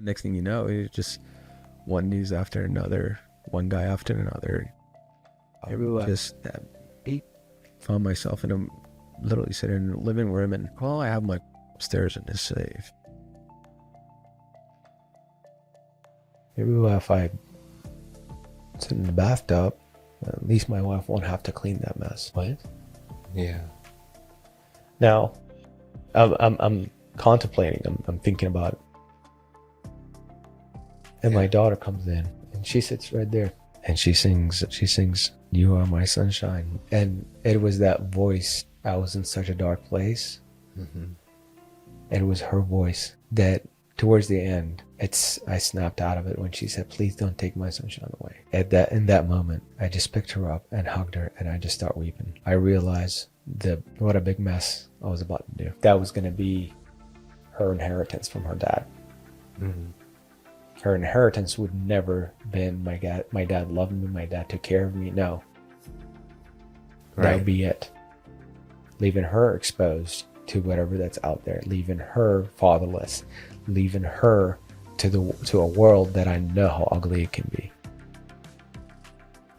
next thing you know, it's just one news after another, one guy after another. Everywhere. Just found myself in literally sitting in the living room, and all I have my upstairs in this safe. Everywhere, if I sit in the bathtub, at least my wife won't have to clean that mess. What? Yeah. Now, I'm contemplating. I'm thinking about it. And my daughter comes in, and she sits right there, and she sings, "You Are My Sunshine." And it was that voice. I was in such a dark place. Mm-hmm. It was her voice that towards the end, I snapped out of it when she said, "Please don't take my sunshine away." In that moment, I just picked her up and hugged her, and I just started weeping. I realized what a big mess I was about to do. That was going to be her inheritance from her dad. Mm-hmm. Her inheritance would never been my dad loved me, my dad took care of me. No. Right. That would be it. Leaving her exposed to whatever that's out there, leaving her fatherless, leaving her to a world that I know how ugly it can be.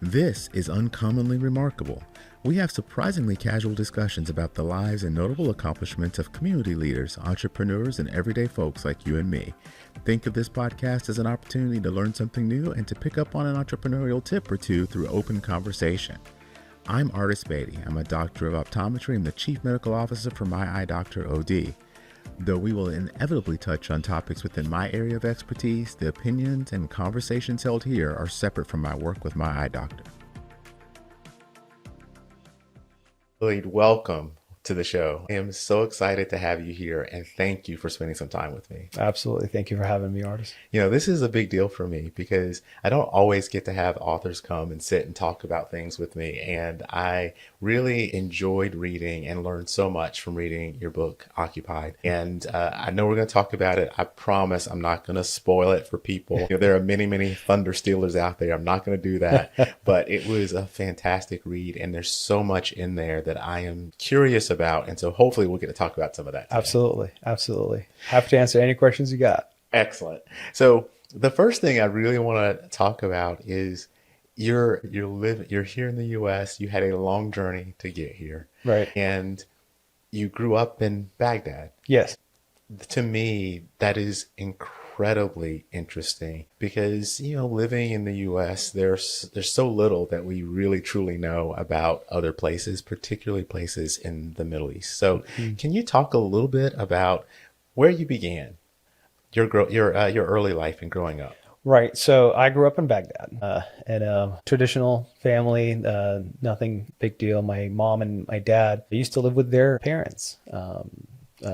This is Uncommonly Remarkable. We have surprisingly casual discussions about the lives and notable accomplishments of community leaders, entrepreneurs, and everyday folks like you and me. Think of this podcast as an opportunity to learn something new and to pick up on an entrepreneurial tip or two through open conversation. I'm Artis Beatty. I'm a doctor of optometry and the chief medical officer for My Eye Doctor OD. Though we will inevitably touch on topics within my area of expertise, the opinions and conversations held here are separate from my work with My Eye Doctor. Waleed, welcome to the show. I am so excited to have you here, and thank you for spending some time with me. Absolutely. Thank you for having me, Artis. You know, this is a big deal for me because I don't always get to have authors come and sit and talk about things with me. And I really enjoyed reading and learned so much from reading your book, Occupied. And I know we're going to talk about it. I promise I'm not going to spoil it for people. You know, there are many, many thunder stealers out there. I'm not going to do that. But it was a fantastic read. And there's so much in there that I am curious about. And so hopefully we'll get to talk about some of that today. Absolutely. Absolutely. Happy to answer any questions you got. Excellent. So the first thing I really want to talk about is you're here in the U.S. You had a long journey to get here. Right. And you grew up in Baghdad. Yes. To me, that is incredibly interesting because, you know, living in the U.S., there's so little that we really truly know about other places, particularly places in the Middle East. So can you talk a little bit about where you began? Your early life and growing up. Right. So I grew up in Baghdad in a traditional family, nothing big deal. My mom and my dad used to live with their parents,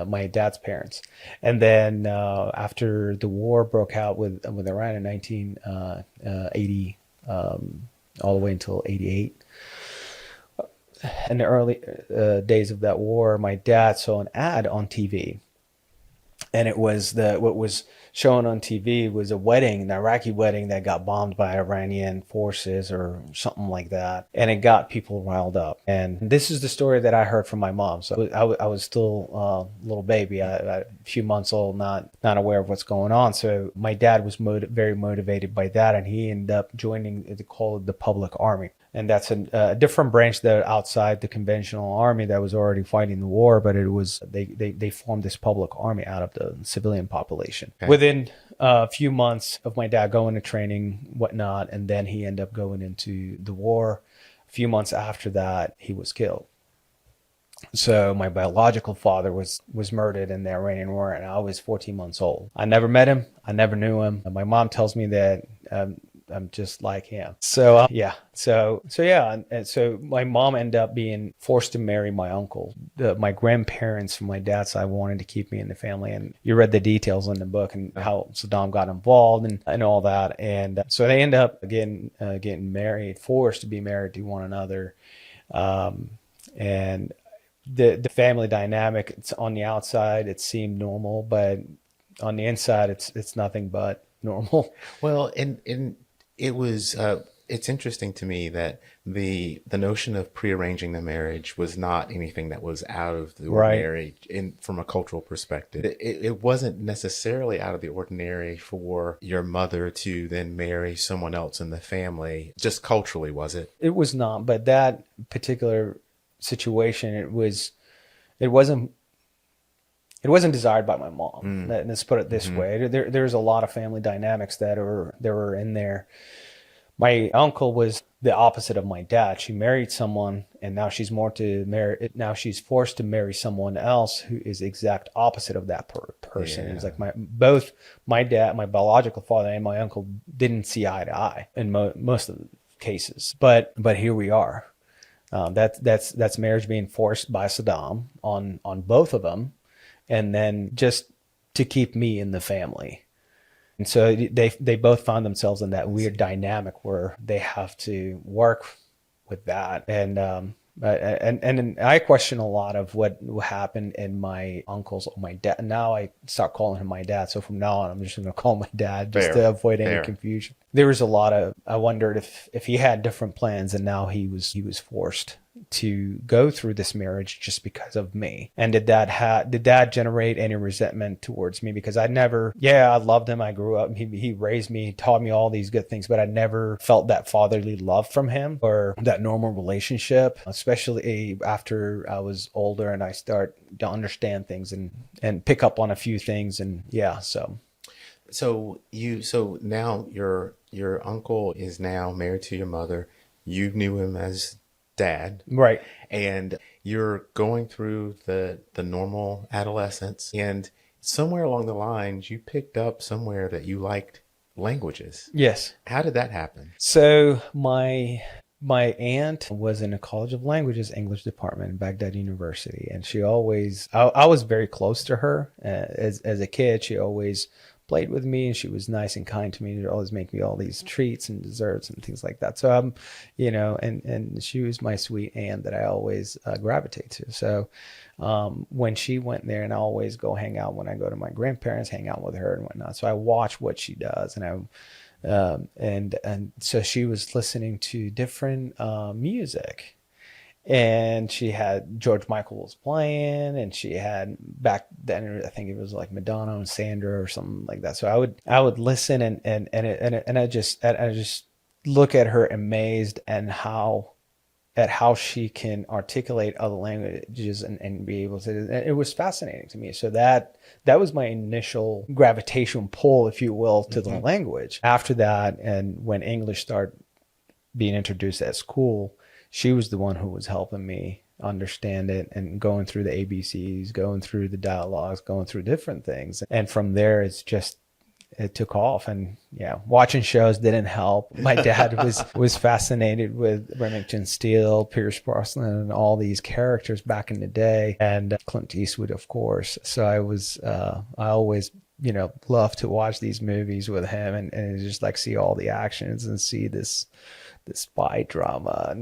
my dad's parents. And then after the war broke out with Iran in 1980, all the way until 88, in the early days of that war, my dad saw an ad on TV. And it was what was shown on TV was a wedding, an Iraqi wedding that got bombed by Iranian forces or something like that. And it got people riled up. And this is the story that I heard from my mom. So I was still a little baby, a few months old, not aware of what's going on. So my dad was very motivated by that. And he ended up joining, they call it the public army. And that's a different branch that outside the conventional army that was already fighting the war, but it was they formed this public army out of the civilian population. Okay. Within a few months of my dad going to training, whatnot, and then he ended up going into the war. A few months after that, he was killed. So my biological father was murdered in the Iranian war, and I was 14 months old. I never met him. I never knew him. And my mom tells me that I'm just like him. So yeah. So my mom ended up being forced to marry my uncle. My grandparents from my dad's side wanted to keep me in the family, and you read the details in the book and how Saddam got involved and all that. And so they end up getting married, forced to be married to one another, and the family dynamic. It's on the outside it seemed normal, but on the inside it's nothing but normal. Well, and it was it's interesting to me that the notion of prearranging the marriage was not anything that was out of the Right. ordinary from a cultural perspective. It wasn't necessarily out of the ordinary for your mother to then marry someone else in the family, just culturally, was it? It was not, but that particular situation, it wasn't desired by my mom. Let's put it this way. There's a lot of family dynamics that were in there. My uncle was the opposite of my dad. She married someone, and now she's now she's forced to marry someone else who is the exact opposite of that person. Yeah. It's like both my dad, my biological father, and my uncle didn't see eye to eye in most of the cases. But here we are. That's marriage being forced by Saddam on both of them, and then just to keep me in the family. And so they both found themselves in that weird dynamic where they have to work with that. And I question a lot of what happened in my dad. Now I start calling him my dad. So from now on, I'm just going to call him my dad just to avoid any confusion. There was a lot of, I wondered if he had different plans, and now he was forced to go through this marriage just because of me. And did that generate any resentment towards me? Because I loved him. I grew up, he raised me, taught me all these good things, but I never felt that fatherly love from him or that normal relationship, especially after I was older and I start to understand things and pick up on a few things. And So now your uncle is now married to your mother. You knew him as dad, right? And you're going through the normal adolescence, and somewhere along the lines you picked up somewhere that you liked languages. Yes. How did that happen? So my aunt was in a College of Languages English department in Baghdad University, and she always I was very close to her as a kid. She always played with me, and she was nice and kind to me. She'd always make me all these treats and desserts and things like that. So and she was my sweet aunt that I always gravitate to. So when she went there, and I always go hang out when I go to my grandparents, hang out with her and whatnot. So I watch what she does, and and so she was listening to different music. And she had George Michael was playing, and she had back then I think it was like Madonna and Sandra or something like that. So I would listen and I just look at her amazed and how she can articulate other languages and be able to. And it was fascinating to me. So that was my initial gravitational pull, if you will, to the language. After that, and when English started being introduced at school, she was the one who was helping me understand it and going through the ABCs, going through the dialogues, going through different things. And from there, it took off. And watching shows didn't help. My dad was fascinated with Remington Steele, Pierce Brosnan, and all these characters back in the day, and Clint Eastwood, of course. So I always love to watch these movies with him and just like see all the actions and see this spy drama.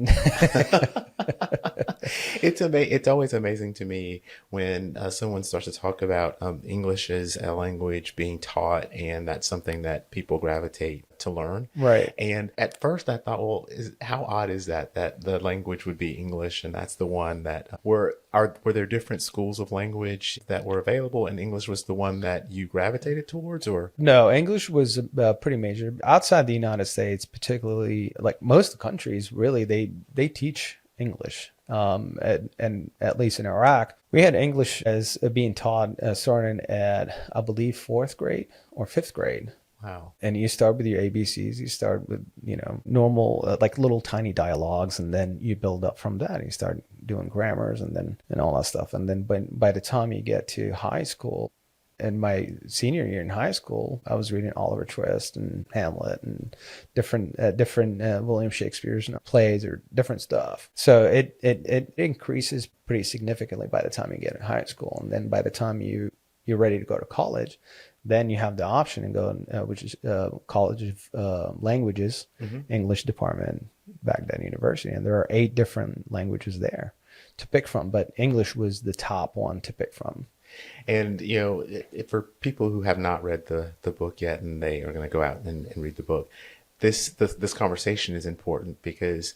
It's always amazing to me when someone starts to talk about English as a language being taught, and that's something that people gravitate to learn. Right. And at first I thought, well, how odd is that the language would be English, and that's the one that were there different schools of language that were available, and English was the one that you gravitated towards? Or no, English was pretty major outside the United States, particularly like most countries. Really, they teach English. And at least in Iraq, we had English as being taught starting at, I believe, 4th grade or 5th grade. Wow. And you start with your ABCs, you start with, normal, like little tiny dialogues, and then you build up from that. And you start doing grammars and all that stuff. And then by the time you get to high school, in my senior year in high school, I was reading Oliver Twist and Hamlet and different William Shakespeare's plays or different stuff. So it increases pretty significantly by the time you get in high school. And then by the time you're ready to go to college, then you have the option and go, which is College of Languages, English department, Baghdad University. And there are 8 different languages there to pick from, but English was the top one to pick from. And, for people who have not read the book yet and they are going to go out and read the book, this conversation is important because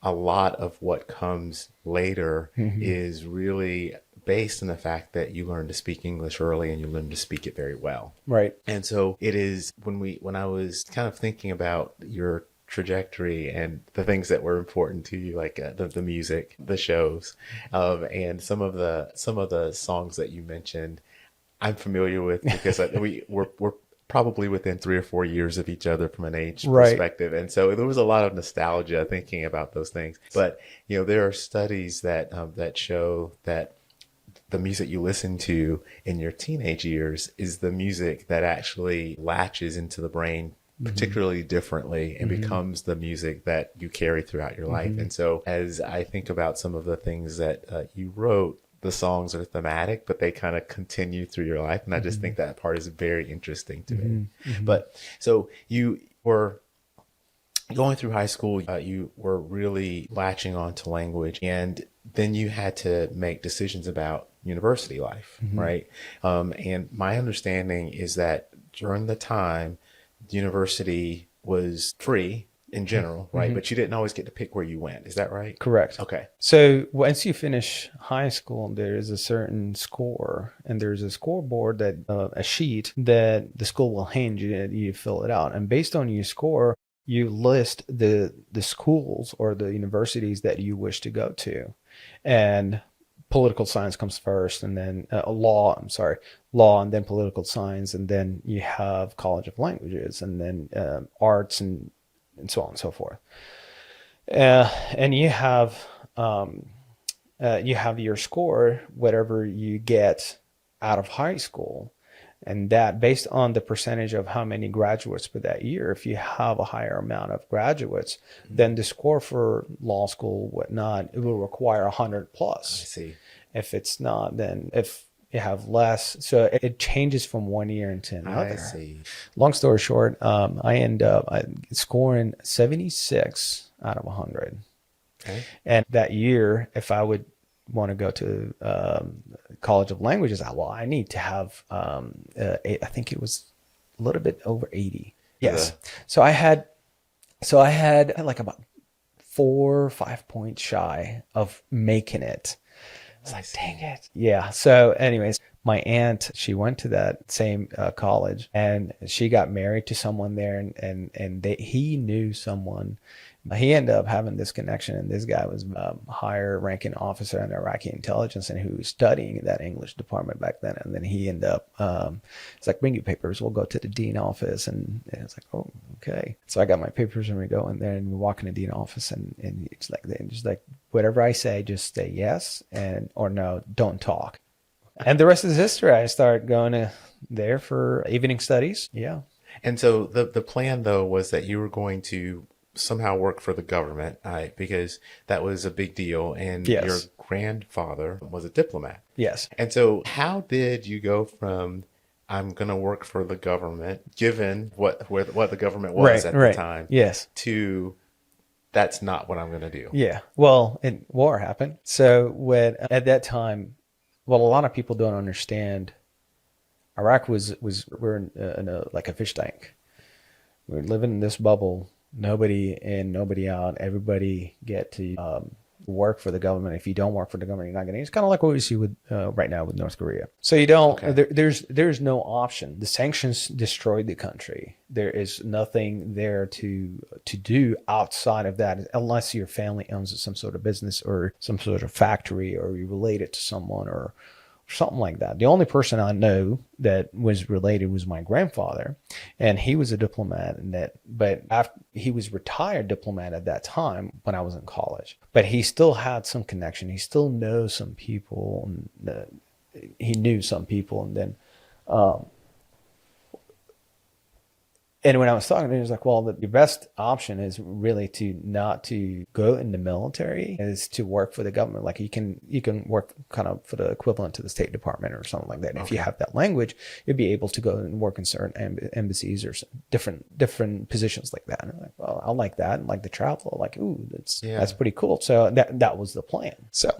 a lot of what comes later is really based on the fact that you learn to speak English early and you learn to speak it very well. Right. And so it is when I was kind of thinking about your trajectory and the things that were important to you, like the music, the shows, and some of the songs that you mentioned, I'm familiar with because we're probably within 3 or 4 years of each other from an age perspective. And so there was a lot of nostalgia thinking about those things. But, there are studies that show that the music you listen to in your teenage years is the music that actually latches into the brain particularly differently and becomes the music that you carry throughout your life. And so as I think about some of the things that you wrote, the songs are thematic, but they kind of continue through your life. And I just think that part is very interesting to me. But so you were going through high school, you were really latching on to language, and then you had to make decisions about university life, right? And my understanding is that during the time, university was free in general, right? But you didn't always get to pick where you went. Is that right? Correct. Okay. So once you finish high school, there is a certain score, and there's a scoreboard that a sheet that the school will hand you, and you fill it out. And based on your score, you list the schools or the universities that you wish to go to, and political science comes first, and then law, and then political science, and then you have College of Languages, and then arts, and so on and so forth. And you have your score, whatever you get out of high school, and that based on the percentage of how many graduates for that year. If you have a higher amount of graduates, then the score for law school, whatnot, it will require 100 plus. I see. If it's not, then if you have less, so it changes from one year into another. I see. Long story short, I end up scoring 76 out of 100. Okay. And that year, if I would want to go to College of Languages, I need to have, I think it was a little bit over 80. Yes. So I had like about 4 or 5 points shy of making it. It's like, dang it. Yeah. So anyways, my aunt, she went to that same college, and she got married to someone there, and he knew someone. He ended up having this connection, and this guy was a higher ranking officer in Iraqi intelligence, and who was studying that English department back then. And then he ended up, it's like, bring your papers, we'll go to the dean office. And it's like, oh, okay. So I got my papers, and we go in there, and we walk in the dean office, and it's like, just like, whatever I say, just say yes or no, don't talk. And the rest is history. I started going to there for evening studies. Yeah. And so the plan, though, was that you were going to somehow work for the government, because that was a big deal. And Yes. your grandfather was a diplomat. Yes. And so how did you go from I'm going to work for the government, given what the government was at the time, Yes. to that's not what I'm going to do? Yeah. Well, and war happened. So at that time, well, a lot of people don't understand. Iraq we're in like a fish tank. We're living in this bubble. Nobody in, nobody out. Everybody get to work for the government. If you don't work for the government, you're not getting. It's kind of like what we see with right now with North Korea. So you don't. Okay. There's no option. The sanctions destroyed the country. There is nothing there to do outside of that, unless your family owns some sort of business or some sort of factory, or you're related to someone or something like that. The only person I know that was related was my grandfather, and he was a diplomat, but after he was retired diplomat at that time when I was in college, but he still had some connection. He still knows some people, and he knew some people. And then, and when I was talking to him, he was like, well, the best option is really not to go in the military, is to work for the government. Like you can work kind of for the equivalent to the State Department or something like that. And if you have that language, you'd be able to go and work in certain embassies or different positions like that. And I'm like, well, I like that, and like the travel. Like, ooh, that's pretty cool. So that was the plan. So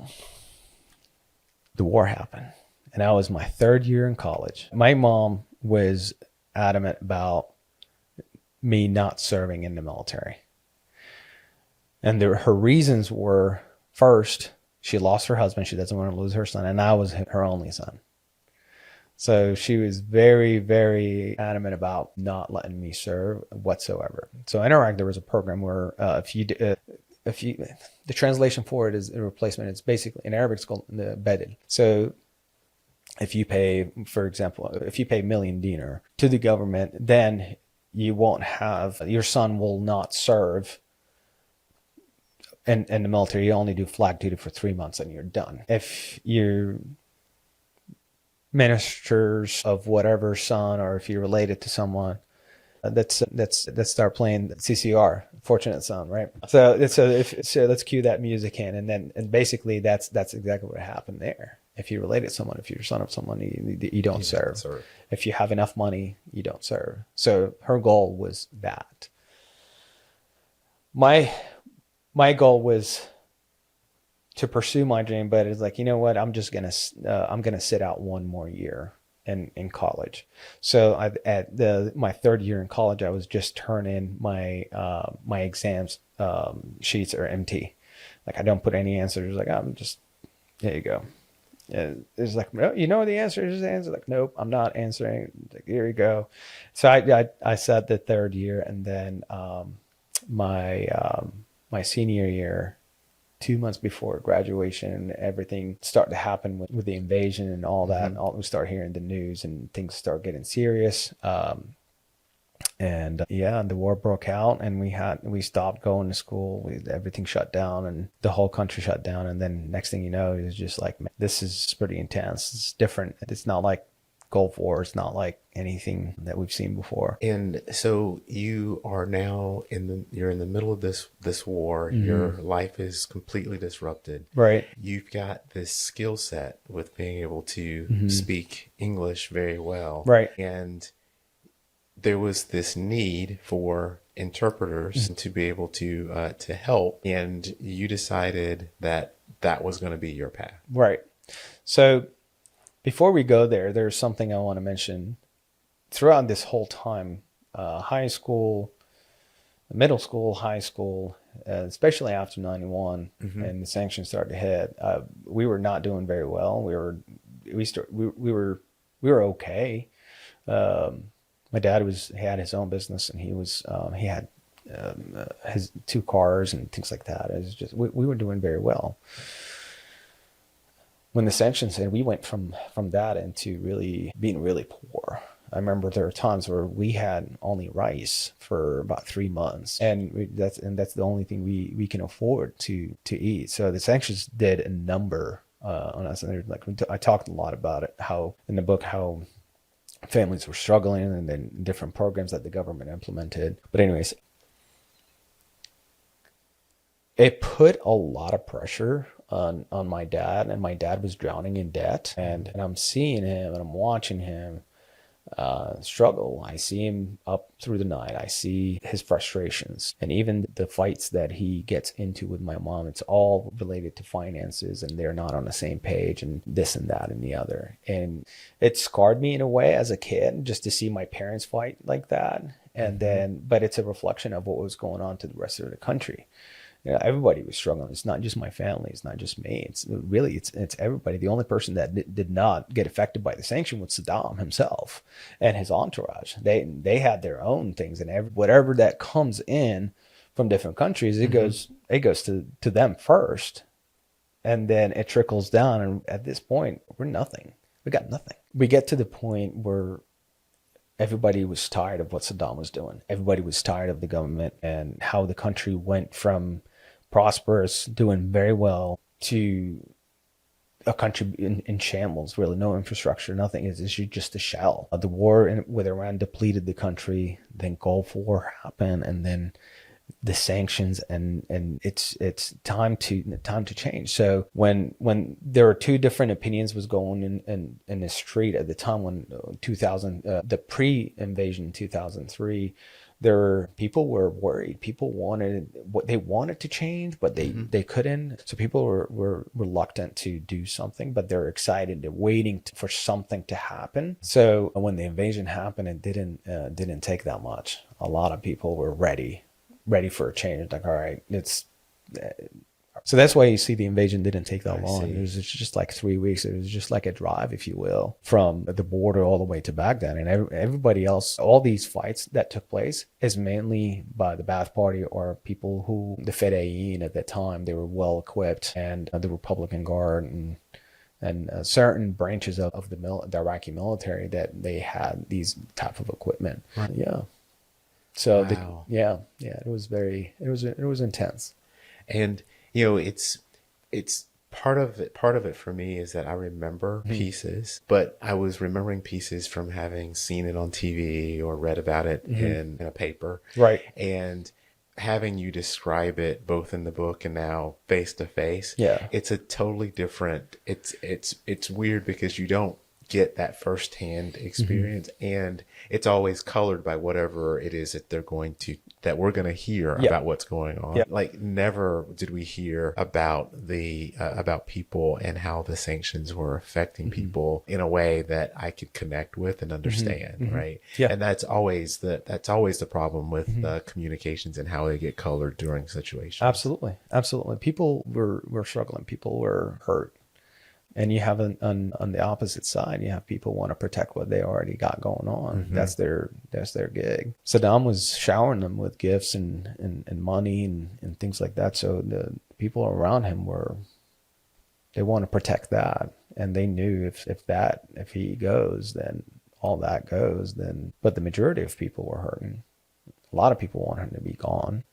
the war happened, and I was my 3rd year in college. My mom was adamant about me not serving in the military. And her reasons were, first, she lost her husband. She doesn't want to lose her son. And I was her only son. So she was very, very adamant about not letting me serve whatsoever. So in Iraq, there was a program where the translation for it is a replacement. It's basically, in Arabic, it's called the bedel. So if you pay, for example, if you pay 1,000,000 dinar to the government, then you won't have, your son will not serve in the military. You only do flag duty for 3 months and you're done. If you're ministers of whatever son, or if you're related to someone, let's start playing CCR, Fortunate Son, right? So let's cue that music in, and basically that's exactly what happened there. If you're related to someone, if you're son of someone, you don't serve. If you have enough money, you don't serve. So her goal was that. My goal was to pursue my dream, but it's like, you know what? I'm gonna sit out one more year in college. So my third year in college, I was just turning my exams sheets, or MT. Like, I don't put any answers. Like, I'm just, there you go. And it's like, no, you know the answer is the answer. Like, nope, I'm not answering. Like, here you go. So I sat the third year, and then my senior year, 2 months before graduation, everything started to happen with the invasion and all that. And we start hearing the news, and things start getting serious. And the war broke out, and we stopped going to school. Everything shut down, and the whole country shut down. And then next thing you know, it was just like, man, this is pretty intense. It's different. It's not like Gulf War. It's not like anything that we've seen before. And so you are now you're in the middle of this war. Your life is completely disrupted. Right. You've got this skill set with being able to speak English very well. Right. And there was this need for interpreters to be able to help, and you decided that was going to be your path. Right. So before we go there, there's something I want to mention. Throughout this whole time, high school, middle school, high school, especially after 91 and the sanctions started to hit, we were not doing very well. We were okay. My dad had his own business, and he had his 2 cars and things like that. It was just, we were doing very well. When the sanctions hit, we went from that into really being really poor. I remember there were times where we had only rice for about 3 months, and that's the only thing we can afford to eat. So the sanctions did a number on us, and I talked a lot about it, how in the book how families were struggling, and then different programs that the government implemented. But anyways, it put a lot of pressure on my dad, and my dad was drowning in debt, and I'm seeing him, and I'm watching him struggle. I see him up through the night. I see his frustrations, and even the fights that he gets into with my mom. It's all related to finances, and they're not on the same page, and this and that and the other. And it scarred me in a way as a kid, just to see my parents fight like that. And then, but it's a reflection of what was going on to the rest of the country. You know, everybody was struggling. It's not just my family. It's not just me. It's everybody. The only person that did not get affected by the sanction was Saddam himself and his entourage. They had their own things, and whatever that comes in from different countries, it goes to them first, and then it trickles down. And at this point, we're nothing. We got nothing. We get to the point where everybody was tired of what Saddam was doing. Everybody was tired of the government and how the country went from prosperous, doing very well, to a country in shambles, really. No infrastructure, nothing. It's just a shell. The war with Iran depleted the country, then Gulf War happened, and then the sanctions, and it's time to change. So when there were 2 different opinions was going in the street at the time, when 2000 the pre-invasion 2003, People were worried. People wanted what they wanted to change, but they couldn't. So people were reluctant to do something, but they're excited. They're waiting for something to happen. So when the invasion happened, it didn't take that much. A lot of people were ready for a change. Like, all right, so that's why you see the invasion didn't take that long. It was just like 3 weeks. It was just like a drive, if you will, from the border all the way to Baghdad. And everybody else, all these fights that took place is mainly by the Ba'ath Party or people who, the Fedayeen at that time, they were well equipped, and the Republican Guard and certain branches of the Iraqi military that they had these type of equipment. Right. Yeah. So wow. It was intense. And it's part of it for me is that I remember pieces, but I was remembering pieces from having seen it on TV or read about it in a paper. Right. And having you describe it both in the book and now face to face. Yeah. It's a totally different, it's weird because you don't get that firsthand experience, and it's always colored by whatever it is that we're going to hear about what's going on. Like, never did we hear about about people and how the sanctions were affecting people in a way that I could connect with and understand. Right. Yeah. And that's always the problem with communications and how they get colored during situations. Absolutely. People were struggling. People were hurt. And you have on the opposite side, you have people want to protect what they already got going on. That's their gig. Saddam was showering them with gifts and money and things like that. So the people around him they want to protect that. And they knew if he goes, then all that goes. But the majority of people were hurting. A lot of people want him to be gone,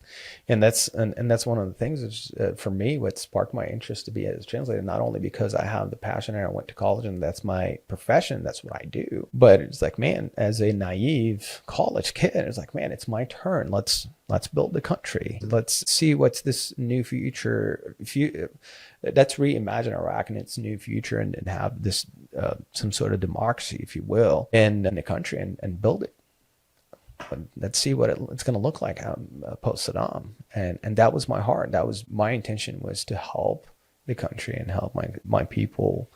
and that's one of the things is, for me, what sparked my interest to be a translator. Not only because I have the passion and I went to college and that's my profession, that's what I do, but it's like, man, as a naive college kid, it's like, man, it's my turn. Let's build the country. Let's see what's this new future. Let's reimagine Iraq and its new future and have this some sort of democracy, if you will, in the country and build it. Let's see what it's going to look like post Saddam, and that was my heart. That was my intention, was to help the country and help my people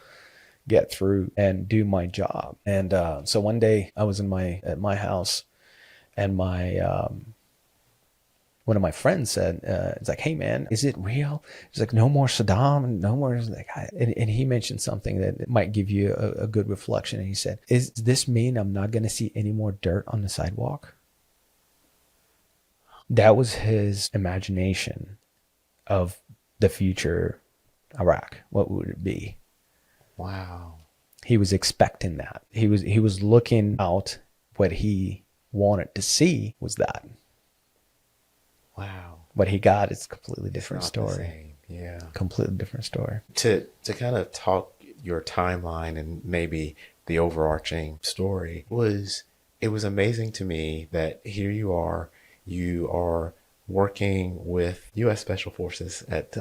get through and do my job. And so one day I was at my house, and one of my friends said, "It's like, hey man, is it real?" It's like, no more Saddam, no more. And he mentioned something that might give you a good reflection. And he said, "Does this mean I'm not going to see any more dirt on the sidewalk?" That was his imagination of the future Iraq. What would it be? Wow. He was expecting that. He was looking out. What he wanted to see was that. Wow. What he got is a completely different story. Yeah. Completely different story. To kind of talk your timeline and maybe the overarching story it was amazing to me that here you are working with U.S. Special Forces at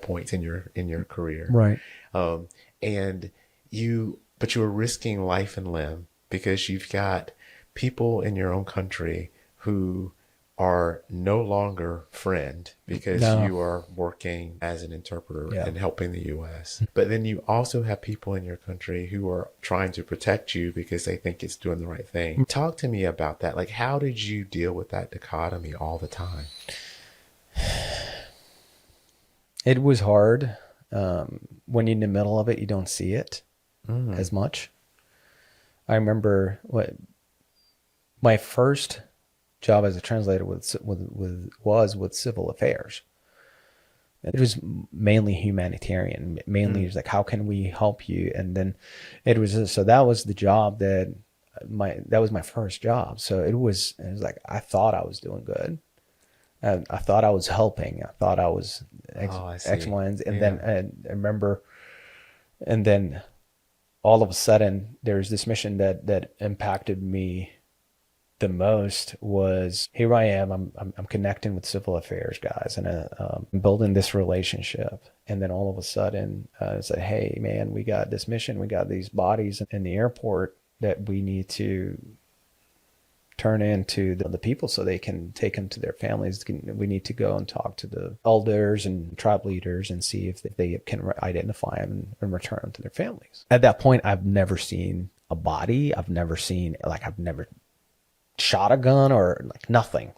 points in your career. Right. But you were risking life and limb because you've got people in your own country who are no longer friend because you are working as an interpreter and helping the U.S. But then you also have people in your country who are trying to protect you because they think it's doing the right thing. Talk to me about that. Like, how did you deal with that dichotomy all the time? It was hard. When you're in the middle of it, you don't see it as much. I remember my first job as a translator was with civil affairs. It was mainly humanitarian. Mainly it was like, how can we help you? And then it was so that was the job that was my first job. So it was like I thought I was doing good. I thought I was helping. I thought I was X, Y, and Z. And then I remember, and then all of a sudden there's this mission that impacted me the most. Was here I am, I'm connecting with civil affairs guys and I'm building this relationship, and then all of a sudden it's like, hey man, we got this mission, we got these bodies in the airport that we need to turn into the people so they can take them to their families. We need to go and talk to the elders and tribe leaders and see if they can identify them and return them to their families. At that point, I've never seen a body. I've never shot a gun or like nothing.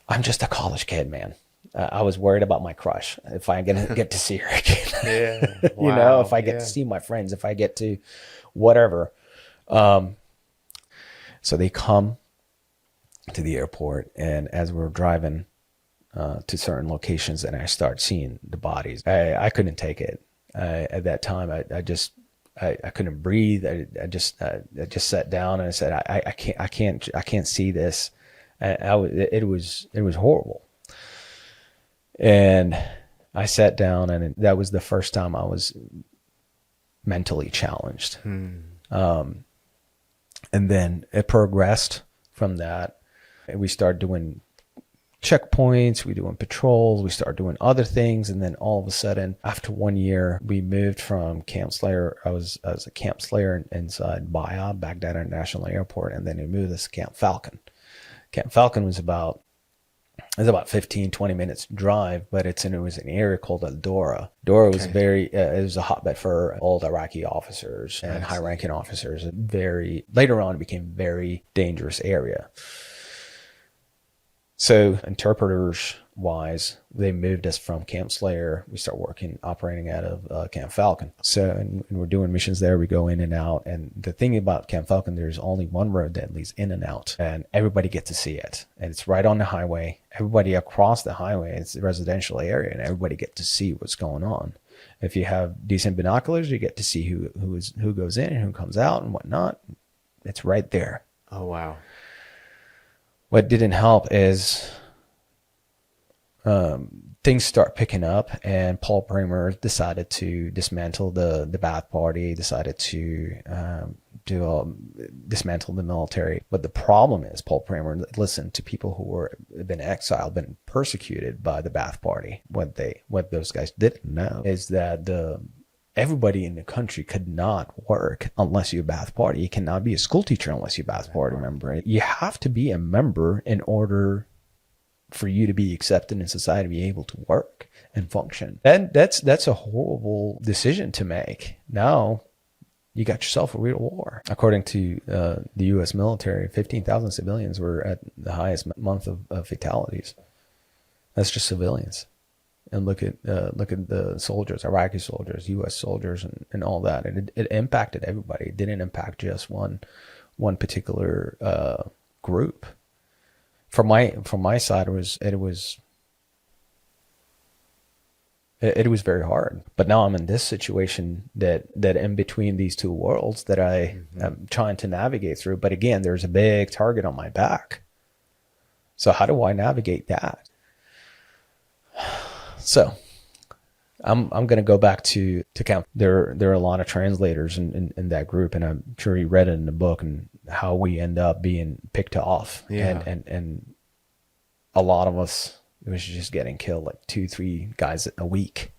I'm just a college kid, man. I was worried about my crush. If I get to see her again, Yeah. you know, if I get to see my friends, if I get to whatever. So they come to the airport, and as we're driving to certain locations, and I start seeing the bodies, I couldn't take it. At that time, I couldn't breathe. I just sat down and I said, I can't see this. It was horrible. And I sat down, and that was the first time I was mentally challenged. And then it progressed from that. We started doing checkpoints, we doing patrols, we started doing other things. And then all of a sudden, after 1 year, we moved from Camp Slayer. I was a Camp Slayer inside Baghdad International Airport. And then we moved us to Camp Falcon. Camp Falcon was about 15, 20 minutes drive, but it was an area called Dora. Dora was it was a hotbed for old Iraqi officers and high-ranking officers. Later on, it became a very dangerous area. So interpreters wise, they moved us from Camp Slayer. We start operating out of Camp Falcon. So, and we're doing missions there. We go in and out. And the thing about Camp Falcon, there's only one road that leads in and out, and everybody gets to see it. And it's right on the highway. Everybody across the highway, it's a residential area, and everybody gets to see what's going on. If you have decent binoculars, you get to see who goes in and who comes out and whatnot. It's right there. Oh, wow. What didn't help is things start picking up, and Paul Bremer decided to dismantle the Ba'ath Party, decided to dismantle the military. But the problem is Paul Bremer listened to people who had been exiled, been persecuted by the Ba'ath Party. What those guys didn't know is that everybody in the country could not work unless you're a Ba'ath Party. You cannot be a school teacher unless you're a Ba'ath Party member. You have to be a member in order for you to be accepted in society, to be able to work and function. And that's a horrible decision to make. Now you got yourself a real war. According to the U.S. military, 15,000 civilians were at the highest month of fatalities. That's just civilians. And look at the soldiers, Iraqi soldiers, U.S. soldiers, and all that. And it impacted everybody. It didn't impact just one particular group. From my side, it was very hard. But now I'm in this situation that in between these two worlds that I am trying to navigate through. But again, there's a big target on my back. So how do I navigate that? So I'm going to go back to camp. There are a lot of translators in that group, and I'm sure you read it in the book and how we end up being picked off. Yeah. And a lot of us, it was just getting killed, like 2-3 guys a week.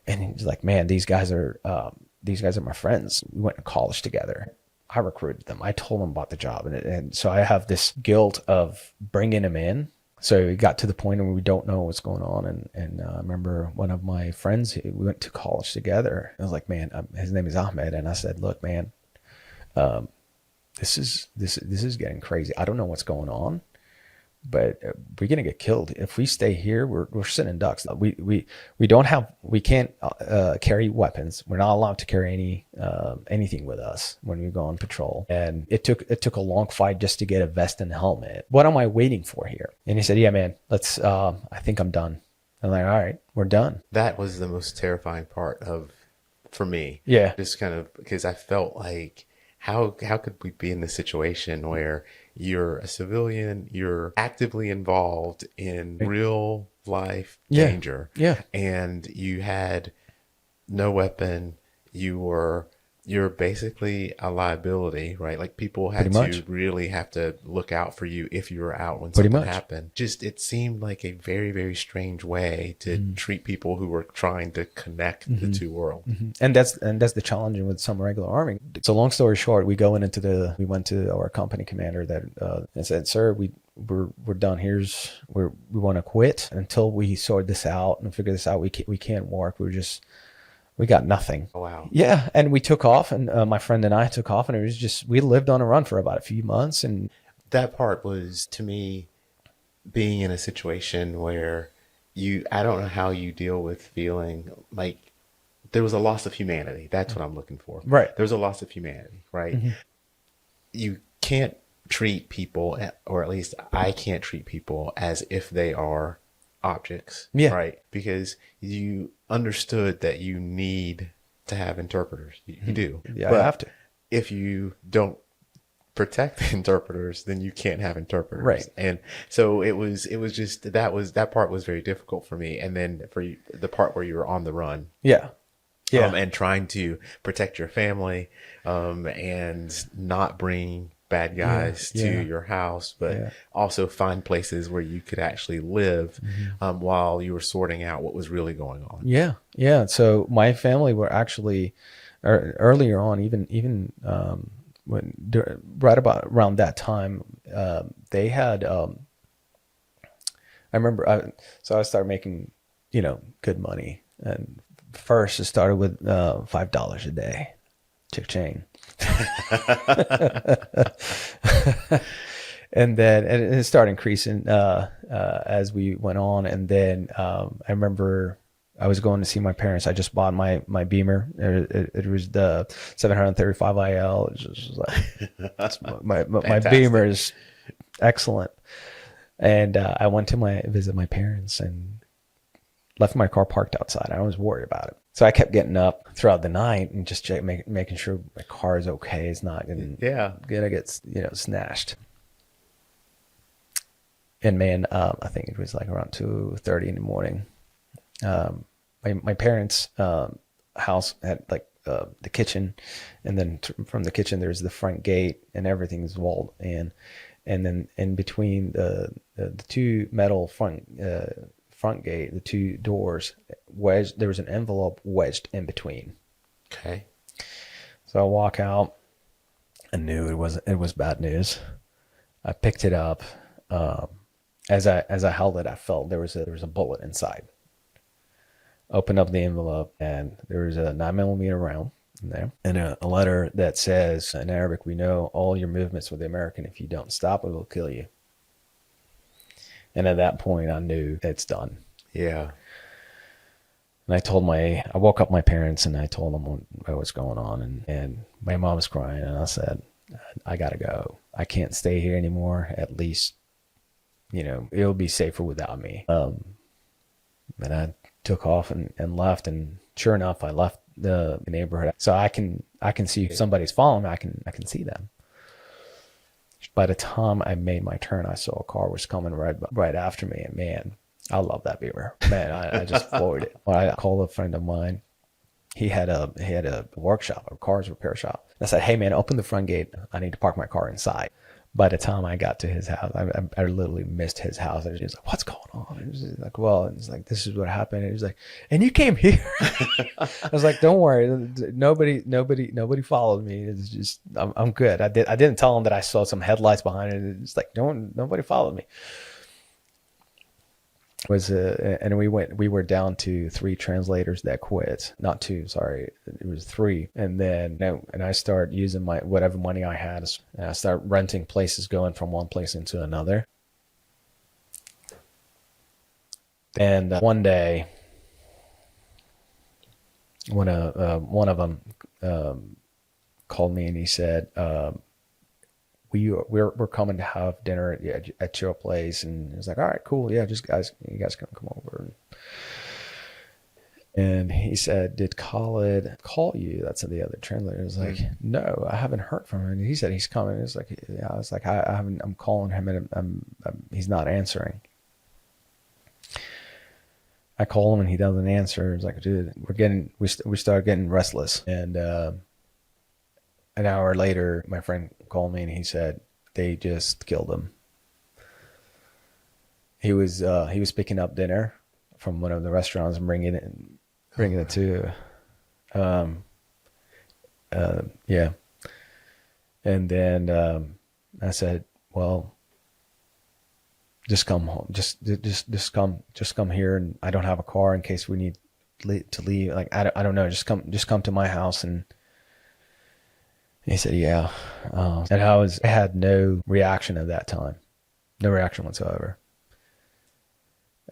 And he's like, man, these guys are my friends. We went to college together. I recruited them. I told them about the job. And so I have this guilt of bringing them in. So it got to the point where we don't know what's going on. And I remember one of my friends, we went to college together. I was like, man, his name is Ahmed. And I said, look, man, this is getting crazy. I don't know what's going on, but we're going to get killed. If we stay here, we're sitting ducks. We can't carry weapons. We're not allowed to carry anything with us when we go on patrol. And it took a long fight just to get a vest and a helmet. What am I waiting for here? And he said, yeah, man, I think I'm done. I'm like, all right, we're done. That was the most terrifying part for me. Yeah. Just kind of, because I felt like, how could we be in this situation where you're a civilian, you're actively involved in real life danger, Yeah. and you had no weapon, you were you're basically a liability, right? Like people had Pretty to much. really have to look out for you if you were out when Pretty something much. happened. Just, it seemed like a very, very strange way to treat people who were trying to connect the two worlds. And that's the challenge with some regular army. So long story short, we went to our company commander that and said, "Sir, we're done. We want to quit until we sort this out and figure this out. We can't work. We got nothing." Oh, wow. Yeah, and we took off, and my friend and I took off, and it was just we lived on a run for about a few months, and That part was, to me, being in a situation where I don't know how you deal with feeling like there was a loss of humanity. That's what I'm looking for. Right. There's a loss of humanity, right? You can't treat people, or at least I can't treat people as if they are objects, Yeah. right? Because you understood that you need to have interpreters. You do. Yeah, I But have to. if you don't protect the interpreters, then you can't have interpreters. Right. And so it was just, that part was very difficult for me. And then for you, the part where you were on the run, Yeah, yeah, and trying to protect your family, and not bring bad guys Yeah. to your house, but Yeah. also find places where you could actually live, while you were sorting out what was really going on. yeah, yeah. So my family were actually earlier on, even right about around that time, they had. I remember, I started making, good money, and first it started with $5 a day, chain. And then it started increasing as we went on. And then I remember I was going to see my parents. I just bought my Beamer. It was the 735 IL. It was just like, my Fantastic. Beamer is excellent. And I went to visit my parents and left my car parked outside. I was worried about it. So I kept getting up throughout the night and just making sure my car is okay. It's not gonna get snatched. And man, I think it was like around 2:30 in the morning. My parents' house had like the kitchen, and then from the kitchen there's the front gate, and everything's walled in. And then in between the two metal front gate, the two doors wedged, there was an envelope wedged in between. Okay. So I walk out. I knew it was bad news. I picked it up. As I held it, I felt there was a bullet inside. Opened up the envelope, and there was a 9mm round in there, and a letter that says in Arabic, "We know all your movements with the American. If you don't stop, it will kill you." And at that point, I knew it's done. Yeah. And I woke up my parents, and I told them what was going on, and my mom was crying, and I said, "I gotta go. I can't stay here anymore. At least, it'll be safer without me." And I took off and left, and sure enough, I left the neighborhood. So I can see if somebody's following me. I can see them. By the time I made my turn, I saw a car was coming right after me, and man, I love that Beamer. Man, I just floored it. When I called a friend of mine, he had a workshop, a cars repair shop. I said, "Hey man, open the front gate. I need to park my car inside." By the time I got to his house, I literally missed his house. I was just like, "What's going on?" And it was like, "Well," it's like, "This is what happened." And he was like, "And you came here?" I was like, "Don't worry, nobody followed me. It's just I'm good." I didn't tell him that I saw some headlights behind it. It's like nobody followed me. And we were down to 3 translators that quit. Not 2, sorry, it was 3. And then I started using my whatever money I had, and I started renting places, going from one place into another. And one day, when one of them called me, and he said, we're coming to have dinner at your place. And he was like, "All right, cool. Yeah, you guys can come over." And he said, "Did Khalid call you?" That's the other translator. I was like, "No, I haven't heard from him." And he said he's coming. It was like, yeah, I was like, I haven't, I'm calling him, and he's not answering. I call him and he doesn't answer. It's like, dude, we started getting restless. And an hour later, my friend called me and he said they just killed him. He was picking up dinner from one of the restaurants and bringing it to, yeah. And then I said, well, just come home, just come here, and I don't have a car in case we need to leave. Like I don't know, just come to my house. And he said, yeah. And I had no reaction at that time, no reaction whatsoever.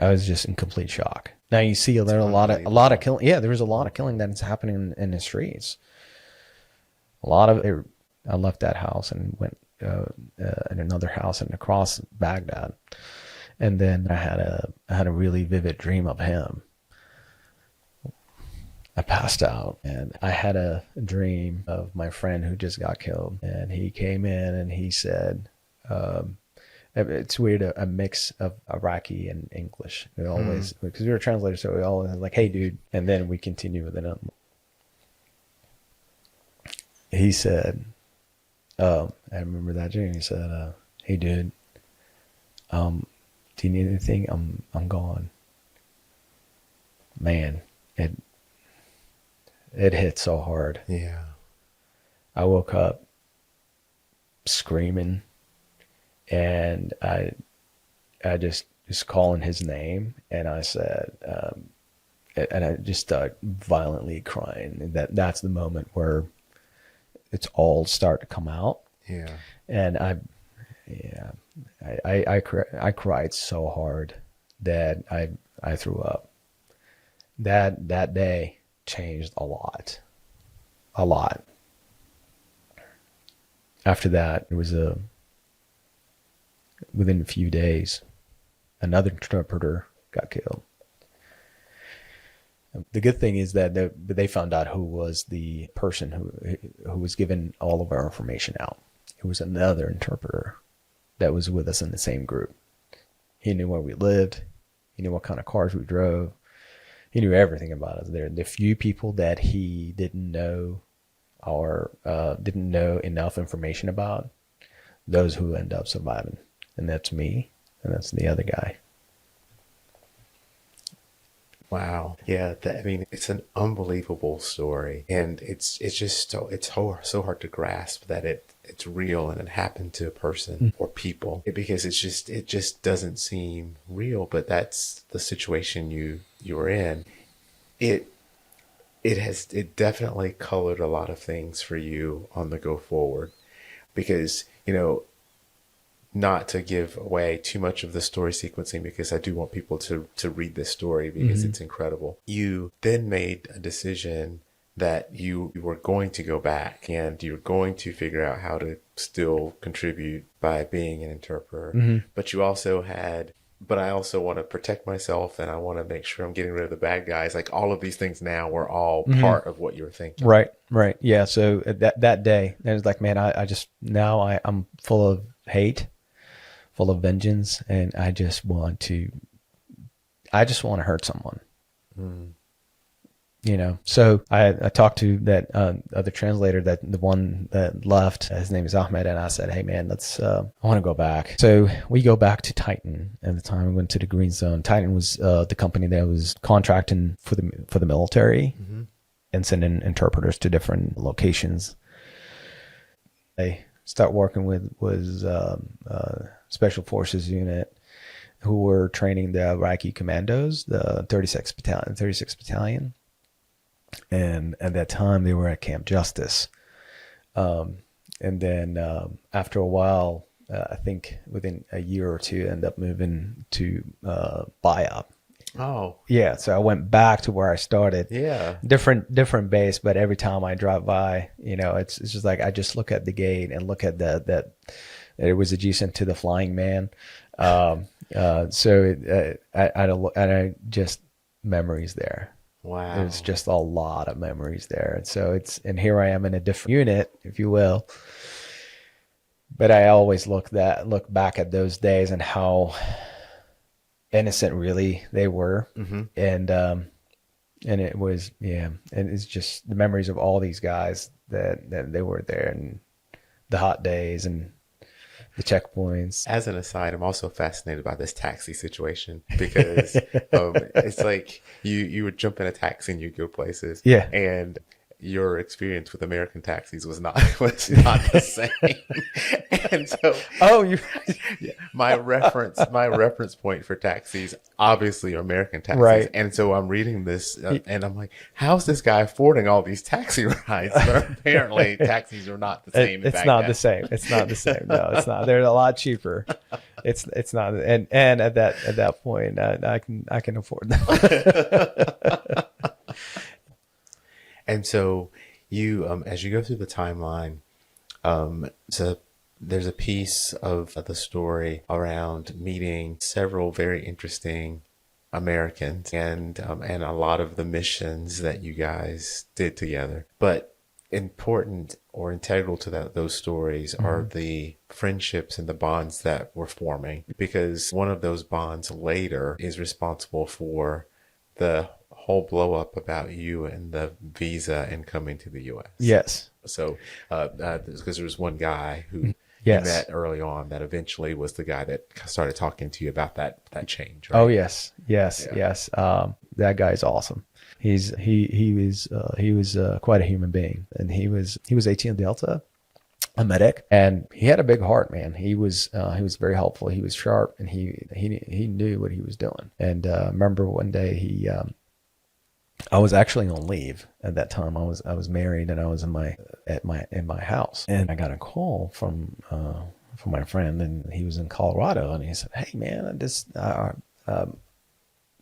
I was just in complete shock. Now you see there are a lot of killing. Yeah, there was a lot of killing that's happening in the streets. A lot of it. I left that house and went in another house and across Baghdad, and then I had a really vivid dream of him. I passed out and I had a dream of my friend who just got killed, and he came in and he said, it's weird, a mix of Iraqi and English. We always, because we were translators, so we always like, hey dude, and then we continue with it. He said, I remember that dream. He said, hey dude, do you need anything? I'm gone. Man, it hit so hard. Yeah. I woke up screaming, and I just calling his name, and I said, and I just started violently crying. And that's the moment where it's all start to come out. Yeah. And I cried so hard that I threw up. That day changed a lot. After that, it was within a few days, another interpreter got killed. The good thing is that they found out who was the person who was giving all of our information out. It was another interpreter that was with us in the same group. He knew where we lived. He knew what kind of cars we drove. He knew everything about us there. The few people that he didn't know or didn't know enough information about, those who end up surviving. And that's me, and that's the other guy. Wow. Yeah. I mean, it's an unbelievable story, and it's just so hard to grasp that it's real and it happened to a person or people, because it just doesn't seem real, but that's the situation you were in. It definitely colored a lot of things for you on the go forward, because, not to give away too much of the story sequencing, because I do want people to read this story because it's incredible. You then made a decision that you were going to go back and you're going to figure out how to still contribute by being an interpreter. But you also but I also want to protect myself, and I want to make sure I'm getting rid of the bad guys. Like, all of these things now were all part of what you were thinking. Right. Yeah. So that day, it was like, man, I'm full of hate, full of vengeance, and I just want to hurt someone. So I talked to that other translator, the one that left. His name is Ahmed, and I said, hey man, I want to go back. So we go back to Titan. At the time, we went to the Green Zone. Titan was the company that was contracting for the military and sending interpreters to different locations. They start working with Special Forces unit, who were training the Iraqi commandos, the 36th Battalion. And at that time, they were at Camp Justice. And then after a while, I think within a year or two, end up moving to Bayab. Oh. Yeah, so I went back to where I started. Yeah. Different base, but every time I drive by, it's just like I just look at the gate and look at that it was adjacent to the Flying Man. So I just memories there. Wow. There's just a lot of memories there. And so and here I am in a different unit, if you will. But I always look back at those days and how innocent really they were. And And it was, yeah. And it's just the memories of all these guys that they were there, and the hot days and the checkpoints. As an aside, I'm also fascinated by this taxi situation because it's like you would jump in a taxi and you'd go places. Yeah. And your experience with American taxis was not the same. And so my reference point for taxis obviously are American taxis. Right. And so I'm reading this and I'm like, how's this guy affording all these taxi rides? But apparently taxis are not the same. It's not the same. It's not the same. No, it's not. They're a lot cheaper. It's not. And at that point, I can afford them. And so you, as you go through the timeline, so there's a piece of the story around meeting several very interesting Americans and a lot of the missions that you guys did together. But important or integral to those stories are the friendships and the bonds that were forming, because one of those bonds later is responsible for the whole blow up about you and the visa and coming to the U.S. Yes. So, because there was one guy who Yes. you met early on that eventually was the guy that started talking to you about that change. Right? Oh yes. That guy's awesome. He was quite a human being, and he was 18 Delta, a medic, and he had a big heart, man. He was very helpful. He was sharp, and he knew what he was doing. And remember one day I was actually on leave at that time. I was married, and I was in my house, and I got a call from my friend, and he was in Colorado, and he said, "Hey man,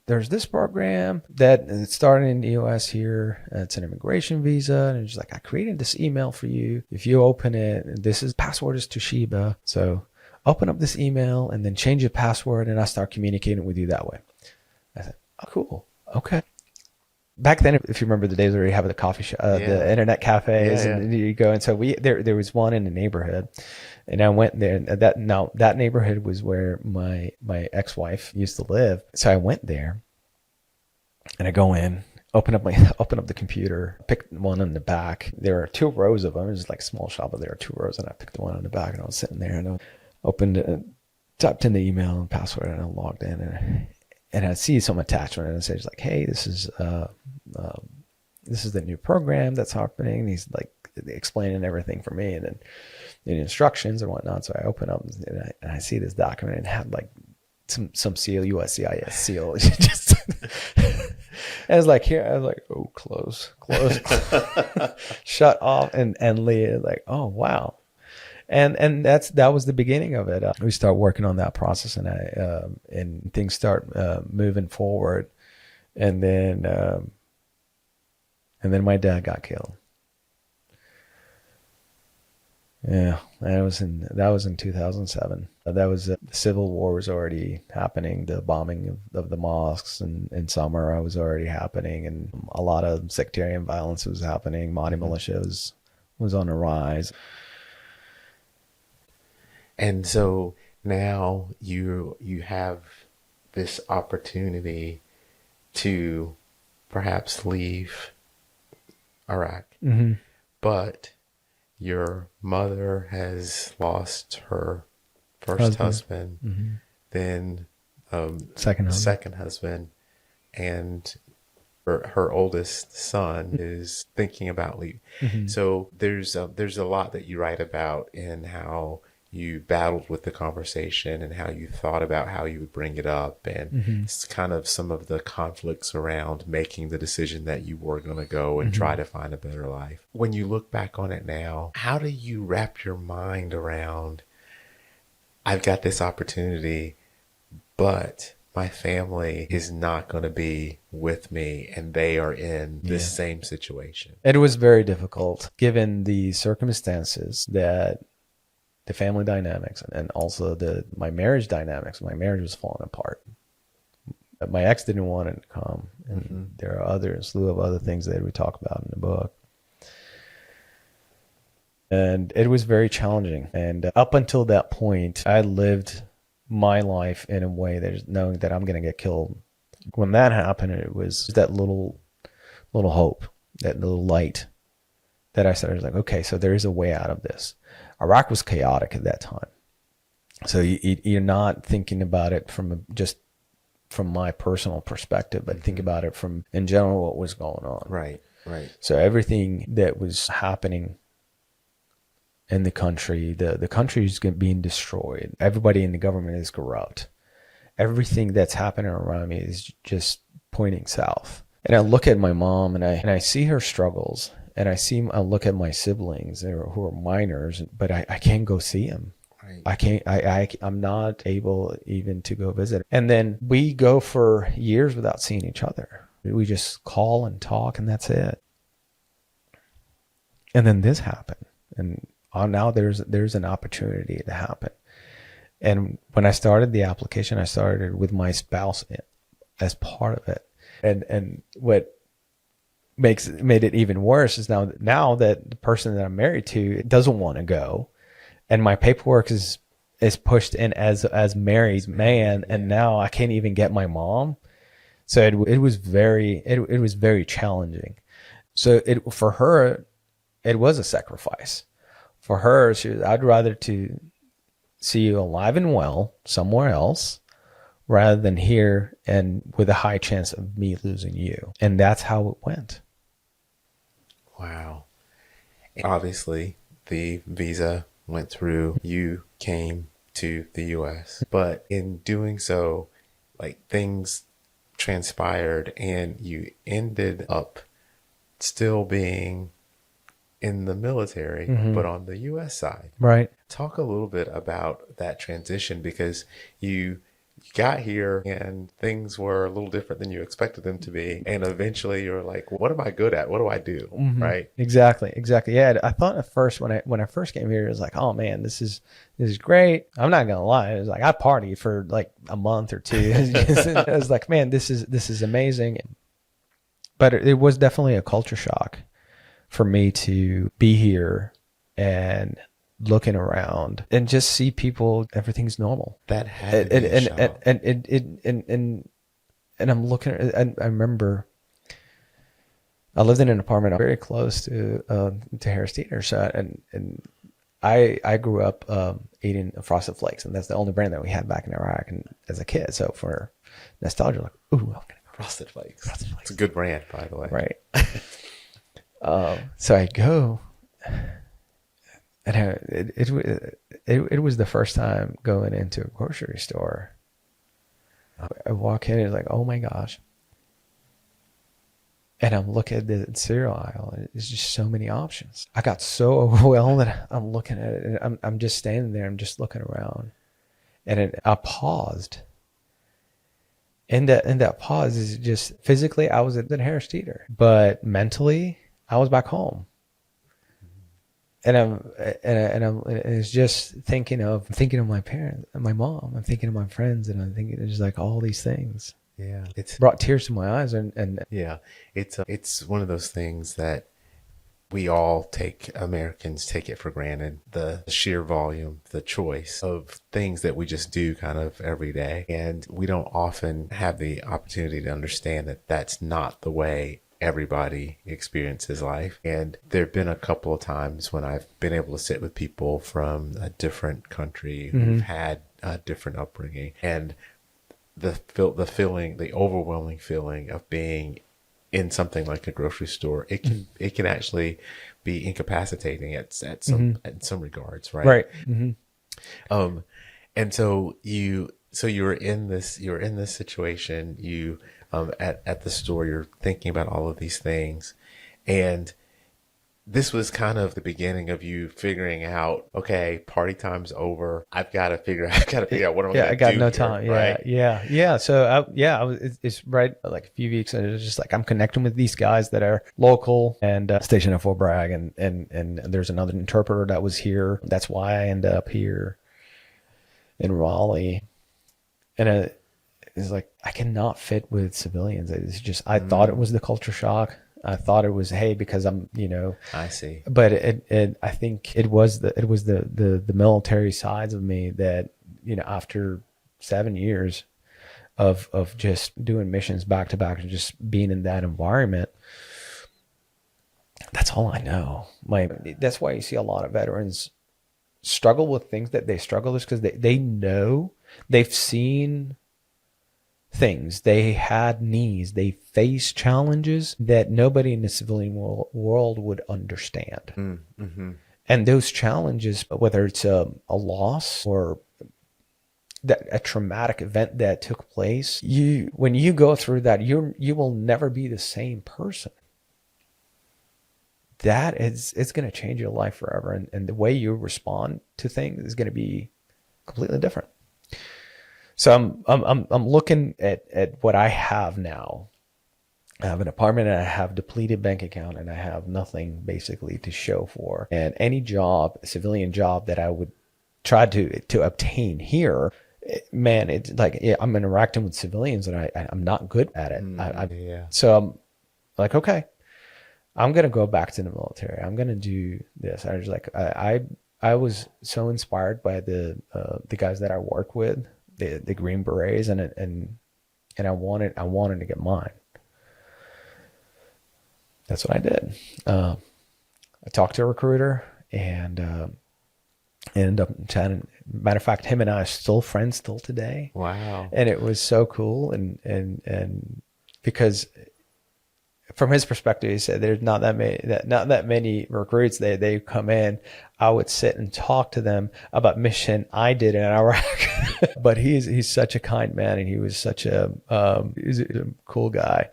there's this program that is starting in the U.S. here. It's an immigration visa." And he's like, "I created this email for you. If you open it, password is Toshiba. So open up this email and then change your password, and I'll start communicating with you that way." I said, "Oh, cool. Okay." Back then, if you remember the days where you have the coffee shop, the internet cafes, and you go, and so there was one in the neighborhood, and I went there, and that neighborhood was where my ex-wife used to live. So I went there, and I go in, open up the computer, pick one in the back. There are 2 rows of them. It was like a small shop, but there are 2 rows, and I picked the one in the back, and I was sitting there, and I opened it, typed in the email and password, and I logged in, and I see some attachment, and it says like, "Hey, this is the new program that's happening." And he's like explaining everything for me, and then the instructions and whatnot. So I open up and I see this document, and it had like some seal, USCIS seal. Just I was like, oh, close, shut off, and Leah like, "Oh wow." And that was the beginning of it. We start working on that process, and things start moving forward, and then my dad got killed. Yeah, that was in 2007. That was the Civil War was already happening. The bombing of the mosques in summer was already happening, and a lot of sectarian violence was happening. Mahdi militia was on the rise. And so now you have this opportunity to perhaps leave Iraq, but your mother has lost her first husband, then second husband, and her oldest son is thinking about leaving. So there's a lot that you write about in how you battled with the conversation and how you thought about how you would bring it up, and it's kind of some of the conflicts around making the decision that you were going to go and try to find a better life. When you look back on it now, how do you wrap your mind around, I've got this opportunity, but my family is not going to be with me and they are in this same situation? It was very difficult given the circumstances, that the family dynamics, and also my marriage dynamics. My marriage was falling apart. My ex didn't want it to come, and there are a slew of other things that we talk about in the book. And it was very challenging. And up until that point, I lived my life in a way that is knowing that I'm going to get killed. When that happened, it was that little little hope, that little light that I started like, okay, so there is a way out of this. Iraq was chaotic at that time. So you're not thinking about it just from my personal perspective, but think about it from in general what was going on. Right. So everything that was happening in the country, the country is being destroyed. Everybody in the government is corrupt. Everything that's happening around me is just pointing south. And I look at my mom and I see her struggles, and I look at my siblings who are minors, but I can't go see them. Right. I'm not able even to go visit. And then we go for years without seeing each other. We just call and talk, and that's it. And then this happened, and now there's an opportunity to happen. And when I started the application, I started with my spouse as part of it. And what made it even worse is now that the person that I'm married to doesn't want to go, and my paperwork is pushed in as married man, and now I can't even get my mom. So it was very challenging. So for her, it was a sacrifice. For her, I'd rather to see you alive and well somewhere else rather than here and with a high chance of me losing you. And that's how it went. Wow. Obviously, the visa went through. You came to the U.S. But in doing so, like, things transpired and you ended up still being in the military, but on the U.S. side. Right. Talk a little bit about that transition, because you got here and things were a little different than you expected them to be. And eventually you're like, what am I good at? What do I do? Right. Exactly. Yeah. I thought at first when I first came here, it was like, oh man, this is great. I'm not going to lie. It was like, I partied for like a month or two. I was like, man, this is amazing. But it was definitely a culture shock for me to be here and looking around and just see people, everything's normal. That had to be a shock. And I'm looking at, I remember I lived in an apartment very close to Harris Theater. So, and I grew up eating Frosted Flakes, and that's the only brand that we had back in Iraq and as a kid. So for nostalgia, like, ooh, I'm gonna go Frosted Flakes. It's a good brand, by the way. Right. So I go, and it was the first time going into a grocery store. I walk in, it's like, oh my gosh. And I'm looking at the cereal aisle, and there's just so many options. I got so overwhelmed that I'm looking at it, and I'm just standing there, I'm just looking around. And I paused. And that pause is just, physically, I was at the Harris Theater, but mentally, I was back home. And it's just thinking of my parents, my mom. I'm thinking of my friends, and I'm thinking it's like all these things. Yeah, it's brought tears to my eyes, and yeah, it's one of those things that we all Americans take it for granted. The sheer volume, the choice of things that we just do kind of every day, and we don't often have the opportunity to understand that that's not the way everybody experiences life. And there have been a couple of times when I've been able to sit with people from a different country who've had a different upbringing, and the feeling, the overwhelming feeling of being in something like a grocery store, it can actually be incapacitating at some regards, right? Right. And so you're in this situation, you at the store, you're thinking about all of these things, and this was kind of the beginning of you figuring out, okay, party time's over. I've got to figure out what am I going to do. Yeah, I got no here, time. right? Yeah. So it's right like a few weeks, and it's just like I'm connecting with these guys that are local and stationed at Fort Bragg, and there's another interpreter that was here. That's why I ended up here in Raleigh, and it's like I cannot fit with civilians. It's just I thought it was the culture shock. I thought it was, hey, because I'm, I see. But I think it was the military sides of me that, after 7 years of just doing missions back to back and just being in that environment, That's all I know. That's why you see a lot of veterans struggle with things that they struggle with, because they know, they've seen things, they had needs, they faced challenges that nobody in the civilian world would understand. Mm-hmm. And those challenges, whether it's a loss or a traumatic event that took place, when you go through that, you will never be the same person. It's going to change your life forever, and the way you respond to things is going to be completely different. So I'm looking at what I have now. I have an apartment, and I have depleted bank account, and I have nothing basically to show for. And any job, civilian job that I would try to obtain here, man, it's like, yeah, I'm interacting with civilians, and I'm not good at it. Yeah. So I'm like, okay, I'm gonna go back to the military. I'm gonna do this. I was like, I was so inspired by the guys that I work with, the Green Berets, and I wanted to get mine. That's what I did. I talked to a recruiter, and ended up chatting. Matter of fact, him and I are still friends till today. Wow. And it was so cool, and because from his perspective, he said there's not that many recruits. They come in. I would sit and talk to them about mission I did in Iraq. But he's such a kind man, and he was such he's a cool guy.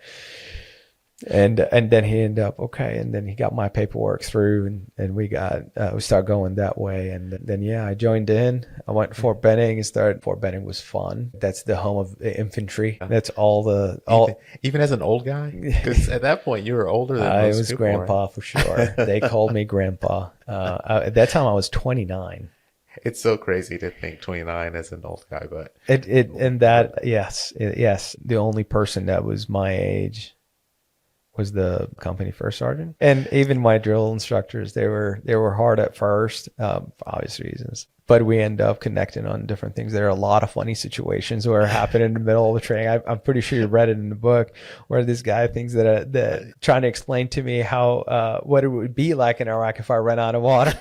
And then he ended up okay, and then he got my paperwork through, and we started going that way, and then yeah, I joined in. I went to Fort Benning and started. Fort Benning was fun. That's the home of the infantry. That's even as an old guy, because at that point you were older than I most was people, grandpa, right? for sure. They called me grandpa. At that time I was 29. It's so crazy to think 29 as an old guy, but yes, the only person that was my age was the company first sergeant. And even my drill instructors, they were hard at first, for obvious reasons. But we end up connecting on different things. There are a lot of funny situations where it happened in the middle of the training. I'm pretty sure you read it in the book, where this guy thinks that trying to explain to me how what it would be like in Iraq if I ran out of water.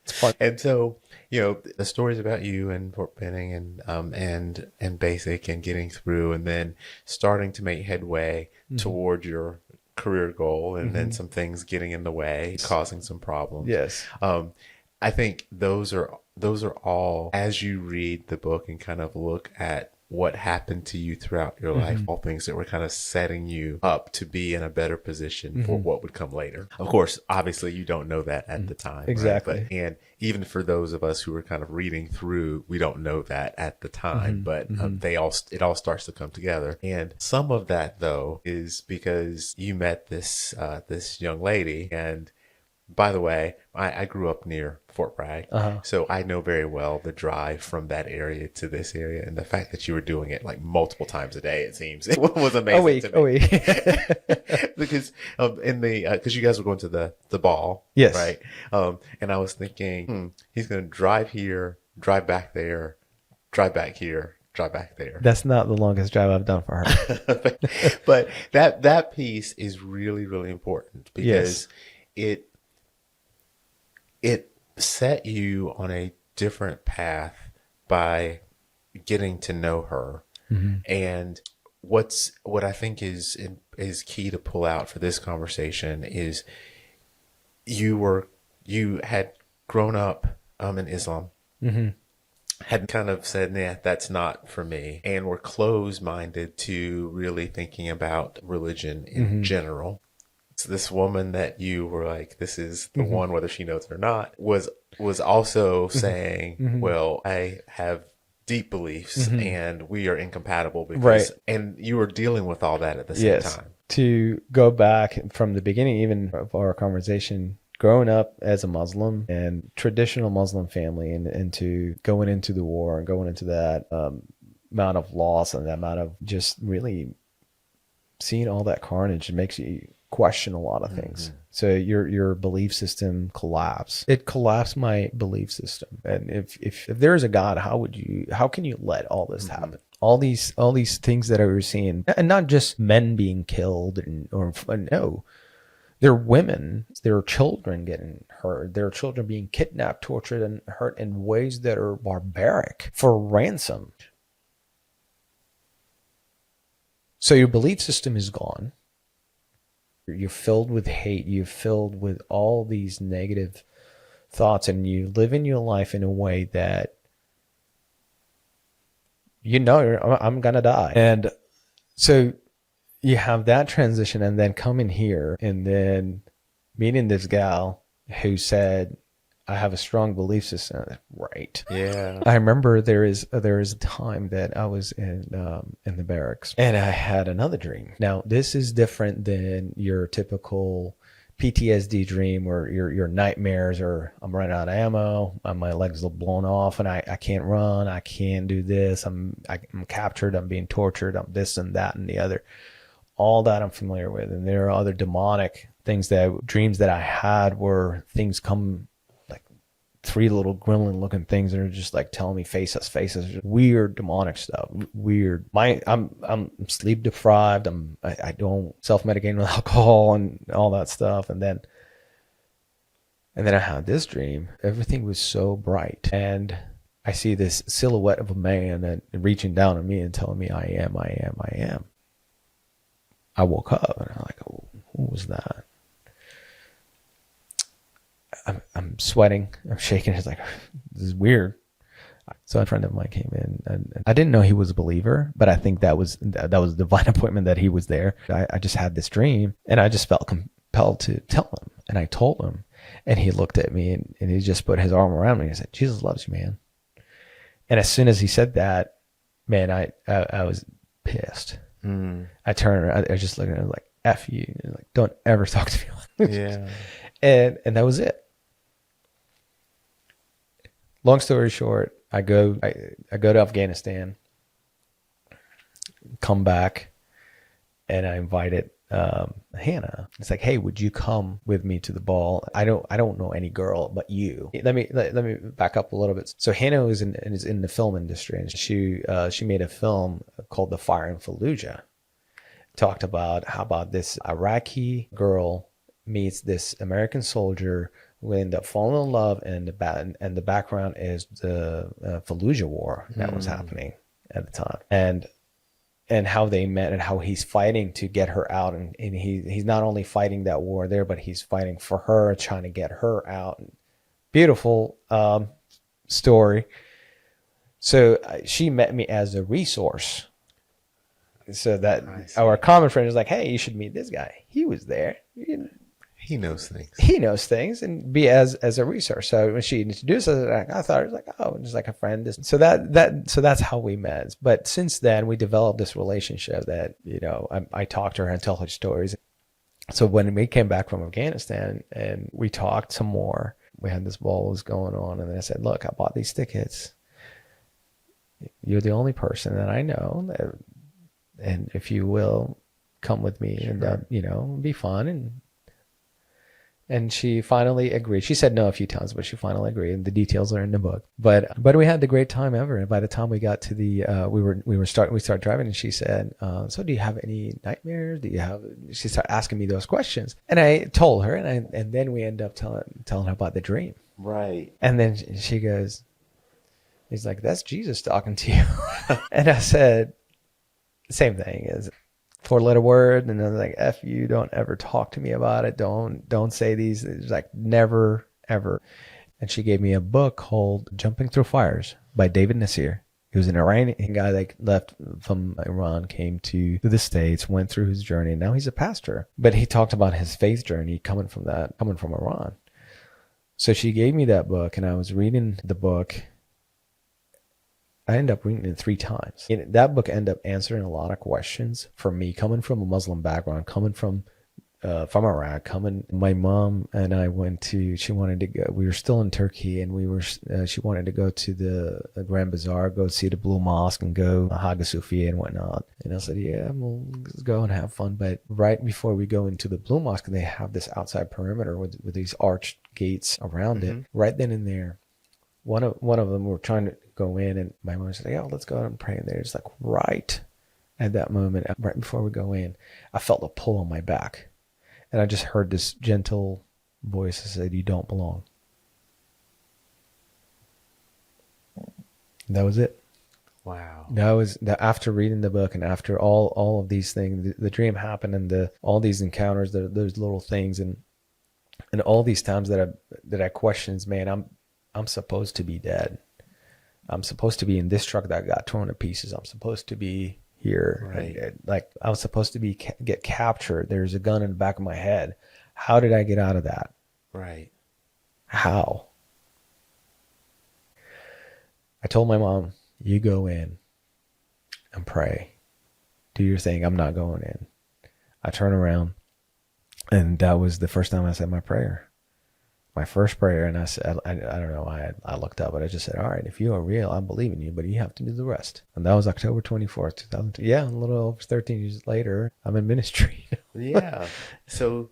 It's fun. And so, the stories about you and Fort Benning and basic and getting through, and then starting to make headway toward your career goal, and then some things getting in the way, causing some problems. Yes. I think those are all, as you read the book and kind of look at what happened to you throughout your life, all things that were kind of setting you up to be in a better position for what would come later. Of course, obviously you don't know that at the time. Exactly. Right? And even for those of us who are kind of reading through, we don't know that at the time, but it all starts to come together. And some of that though is because you met this young lady. And by the way, I grew up near Fort Bragg, so I know very well the drive from that area to this area, and the fact that you were doing it like multiple times a day, it seems, it was amazing to me. Because because you guys were going to the ball, yes, right? And I was thinking, he's going to drive here, drive back there, drive back here, drive back there. That's not the longest drive I've done for her. But that piece is really, really important, because it set you on a different path by getting to know her. And what I think is key to pull out for this conversation is you had grown up in Islam, had kind of said, nah, that's not for me, and were closed-minded to really thinking about religion in general. So this woman that you were like, this is the one, whether she knows it or not, was also saying, well, I have deep beliefs and we are incompatible because, and you were dealing with all that at the same time. To go back from the beginning, even of our conversation, growing up as a Muslim and traditional Muslim family, and into going into the war and going into that amount of loss and that amount of just really seeing all that carnage, it makes you question a lot of things. So your belief system collapsed. It collapsed my belief system. And if there is a God, how can you let all this happen? all these things that I was seeing, and not just men being killed, or no, there are women, there are children getting hurt, there are children being kidnapped, tortured, and hurt in ways that are barbaric for ransom. So your belief system is gone. You're filled with hate. You're filled with all these negative thoughts, and you live in your life in a way that I'm gonna die. And so you have that transition, and then coming here and then meeting this gal who said, I have a strong belief system. Right. Yeah. I remember there is a time that I was in the barracks, and I had another dream. Now this is different than your typical PTSD dream, or your nightmares, or I'm running out of ammo, my legs are blown off, and I can't run, I can't do this, I'm captured, I'm being tortured, I'm this and that and the other. All that I'm familiar with. And there are other demonic things, dreams that I had, where things come, like 3 little gremlin looking things that are just like telling me face us, weird demonic stuff. Weird. I'm sleep deprived. I don't self-medicate with alcohol and all that stuff. And then I had this dream. Everything was so bright, and I see this silhouette of a man and reaching down on me and telling me, I am. I woke up and I'm like, oh, who was that? I'm sweating. I'm shaking. It's like, this is weird. So a friend of mine came in, and I didn't know he was a believer, but I think that was a divine appointment that he was there. I just had this dream, and I just felt compelled to tell him. And I told him, and he looked at me, and he just put his arm around me and said, Jesus loves you, man. And as soon as he said that, man, I was pissed. I turned around, I was just looking at him like, F you. Like, don't ever talk to me like this. Yeah. And that was it. Long story short, I go to Afghanistan, come back, and I invited Hannah. It's like, hey, would you come with me to the ball? I don't know any girl but you. Let me back up a little bit. So Hannah is in the film industry, and she made a film called The Fire in Fallujah. Talked about how about this Iraqi girl meets this American soldier who end up falling in love, and the background is the Fallujah war that was happening at the time, and how they met, and how he's fighting to get her out, and he's not only fighting that war there, but he's fighting for her, trying to get her out. Beautiful story. So she met me as a resource, so that our common friend was like, hey, you should meet this guy. He was there. He knows things. He knows things, and be as a resource. So when she introduced us, I thought it was like, oh, just like a friend. So that's how we met. But since then, we developed this relationship that, I talk to her and tell her stories. So when we came back from Afghanistan and we talked some more, we had this ball was going on, and then I said, look, I bought these tickets. You're the only person that I know, and if you will, come with me, sure. And be fun. And she finally agreed. She said no a few times, but she finally agreed. And the details are in the book. But we had the great time ever. And by the time we got to the, we started driving, and she said, so do you have any nightmares? She started asking me those questions, and I told her, and then we end up telling her about the dream. Right. And then she goes, he's like, that's Jesus talking to you. And I said, same thing is 4-letter word, and I was like, F you, don't ever talk to me about it. Don't say these. It's like, never, ever. And she gave me a book called Jumping Through Fires by David Nasir. He was an Iranian guy that left from Iran, came to the States, went through his journey, and now he's a pastor. But he talked about his faith journey coming from Iran. So she gave me that book, and I was reading the book. I ended up reading it 3 times. That book ended up answering a lot of questions for me, coming from a Muslim background, coming from Iraq, my mom and I she wanted to go, we were still in Turkey, and she wanted to go to the Grand Bazaar, go see the Blue Mosque, and go Hagia Sophia and whatnot. And I said, yeah, we'll go and have fun. But right before we go into the Blue Mosque, they have this outside perimeter with these arched gates around it. Right then and there, one of them were trying to go in, and my mom said, "Yeah, let's go out and pray." And they're just like, right at that moment, right before we go in, I felt a pull on my back, and I just heard this gentle voice that said, "You don't belong." That was it. Wow. That was after reading the book and after all of these things, the dream happened, and all these encounters, those little things, and all these times that I questions, man, I'm supposed to be dead. I'm supposed to be in this truck that got torn to pieces. I'm supposed to be here. Right. And, like, I was supposed to be get captured. There's a gun in the back of my head. How did I get out of that? Right. How? I told my mom, "You go in and pray. Do your thing. I'm not going in." I turn around, and that was the first time I said my prayer. My first prayer, and I said, I don't know, I looked up, but I just said, "All right, if you are real, I believe in you, but you have to do the rest." And that was October 24th, 2002. Yeah, a little over 13 years later, I'm in ministry. Yeah. So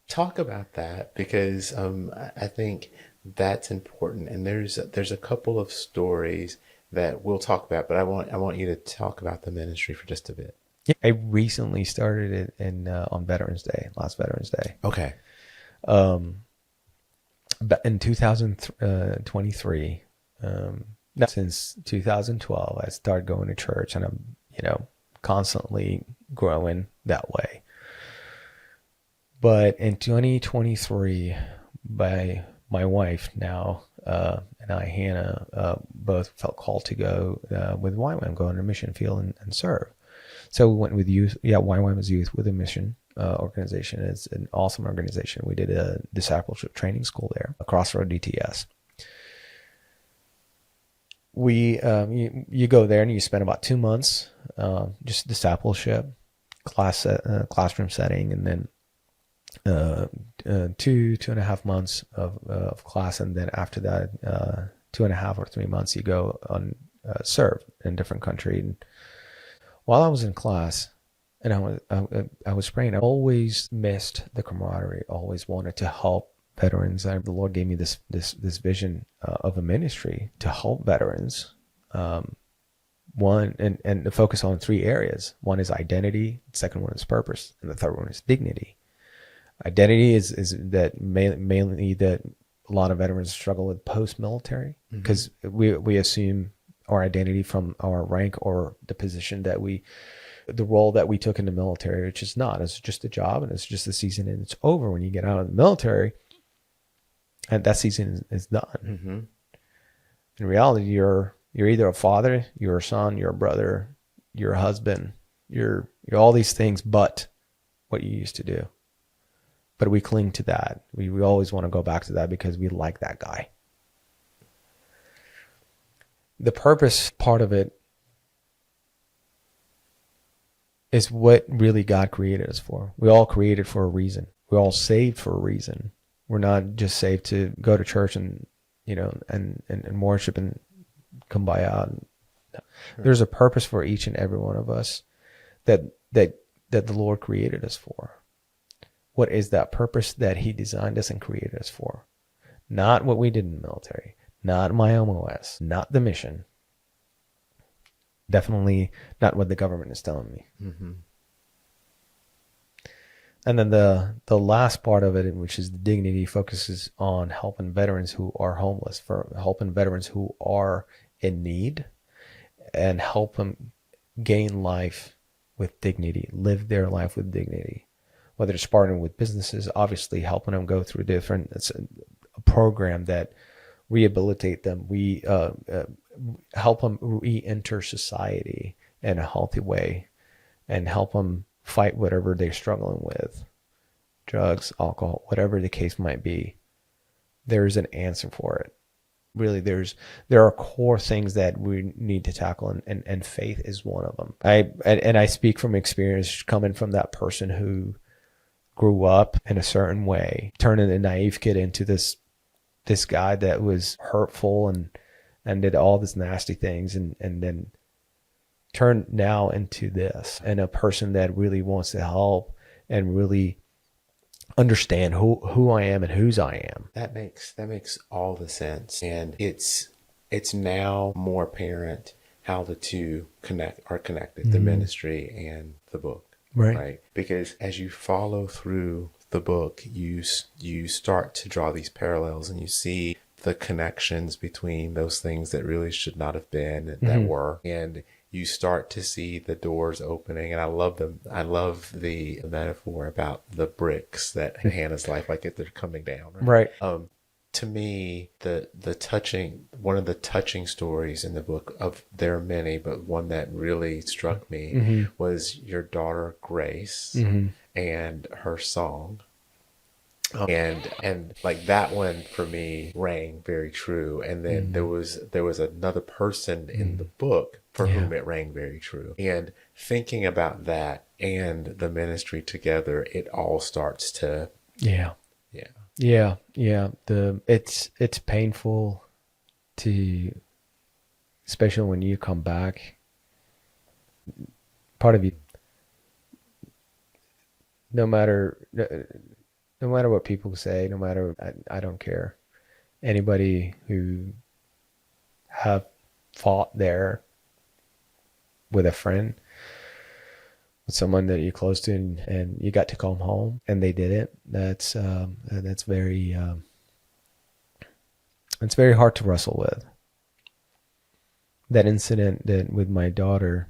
talk about that, because I think that's important. And there's a couple of stories that we'll talk about, but I want you to talk about the ministry for just a bit. Yeah, I recently started it on Veterans Day, last Veterans Day. Okay. But in 2023, since 2012, I started going to church, and I'm, constantly growing that way. But in 2023, by my wife now and I, Hannah, both felt called to go with YWAM, go on a mission field and serve. So we went with youth. Yeah, YWAM is Youth with a Mission organization. It's an awesome organization. We did a discipleship training school there, a Crossroad DTS. You go there and you spend about 2 months just discipleship, classroom setting, and then 2.5 months of class, and then after that 2.5 or 3 months you go on serve in a different country. And while I was in class and I was praying, I always missed the camaraderie. Always wanted to help veterans. The Lord gave me this vision of a ministry to help veterans. One and to focus on 3 areas. One is identity. The second one is purpose, and the third one is dignity. Identity is that mainly that a lot of veterans struggle with post-military, because we assume our identity from our rank or the position that the role that we took in the military, which is not. It's just a job, and it's just a season, and it's over when you get out of the military, and that season is done. In reality, you're either a father, you're a son, you're a brother, you're a husband, you're all these things, but what you used to do. But we cling to that. We always want to go back to that because we like that guy. The purpose part of it is what really God created us for. We all created for a reason. We're all saved for a reason. We're not just saved to go to church and and worship and come by out. Sure. There's a purpose for each and every one of us that the Lord created us for. What is that purpose that He designed us and created us for? Not what we did in the military, not my MOS, not the mission. Definitely not what the government is telling me. And then the last part of it, which is the dignity, focuses on helping veterans who are homeless, for helping veterans who are in need, and help them gain life with dignity, live their life with dignity. Whether it's partnering with businesses, obviously helping them go through it's a program that rehabilitate them. We help them re-enter society in a healthy way, and help them fight whatever they're struggling with, drugs, alcohol, whatever the case might be. There's an answer for it. Really, there are core things that we need to tackle, and faith is one of them. I speak from experience, coming from that person who grew up in a certain way, turning a naive kid into this guy that was hurtful and did all these nasty things, and then turned now into this, and a person that really wants to help and really understand who I am and whose I am. That makes all the sense. And it's now more apparent how the two are connected, the ministry and the book. Right. Because as you follow through the book, you start to draw these parallels, and you see the connections between those things that really should not have been, that were, and you start to see the doors opening. And I love the metaphor about the bricks that in Hannah's life, like if they're coming down. Right. To me, one of the touching stories in the book, of there are many, but one that really struck me was your daughter Grace and her song. And like that one for me rang very true. And then there was another person in the book for whom it rang very true. And thinking about that and the ministry together, it all starts to It's painful to, especially when you come back, part of you, no matter what people say, I don't care. Anybody who have fought there with a friend, with someone that you're close to, and you got to come home and they did it, that's very it's very hard to wrestle with. That incident that with my daughter,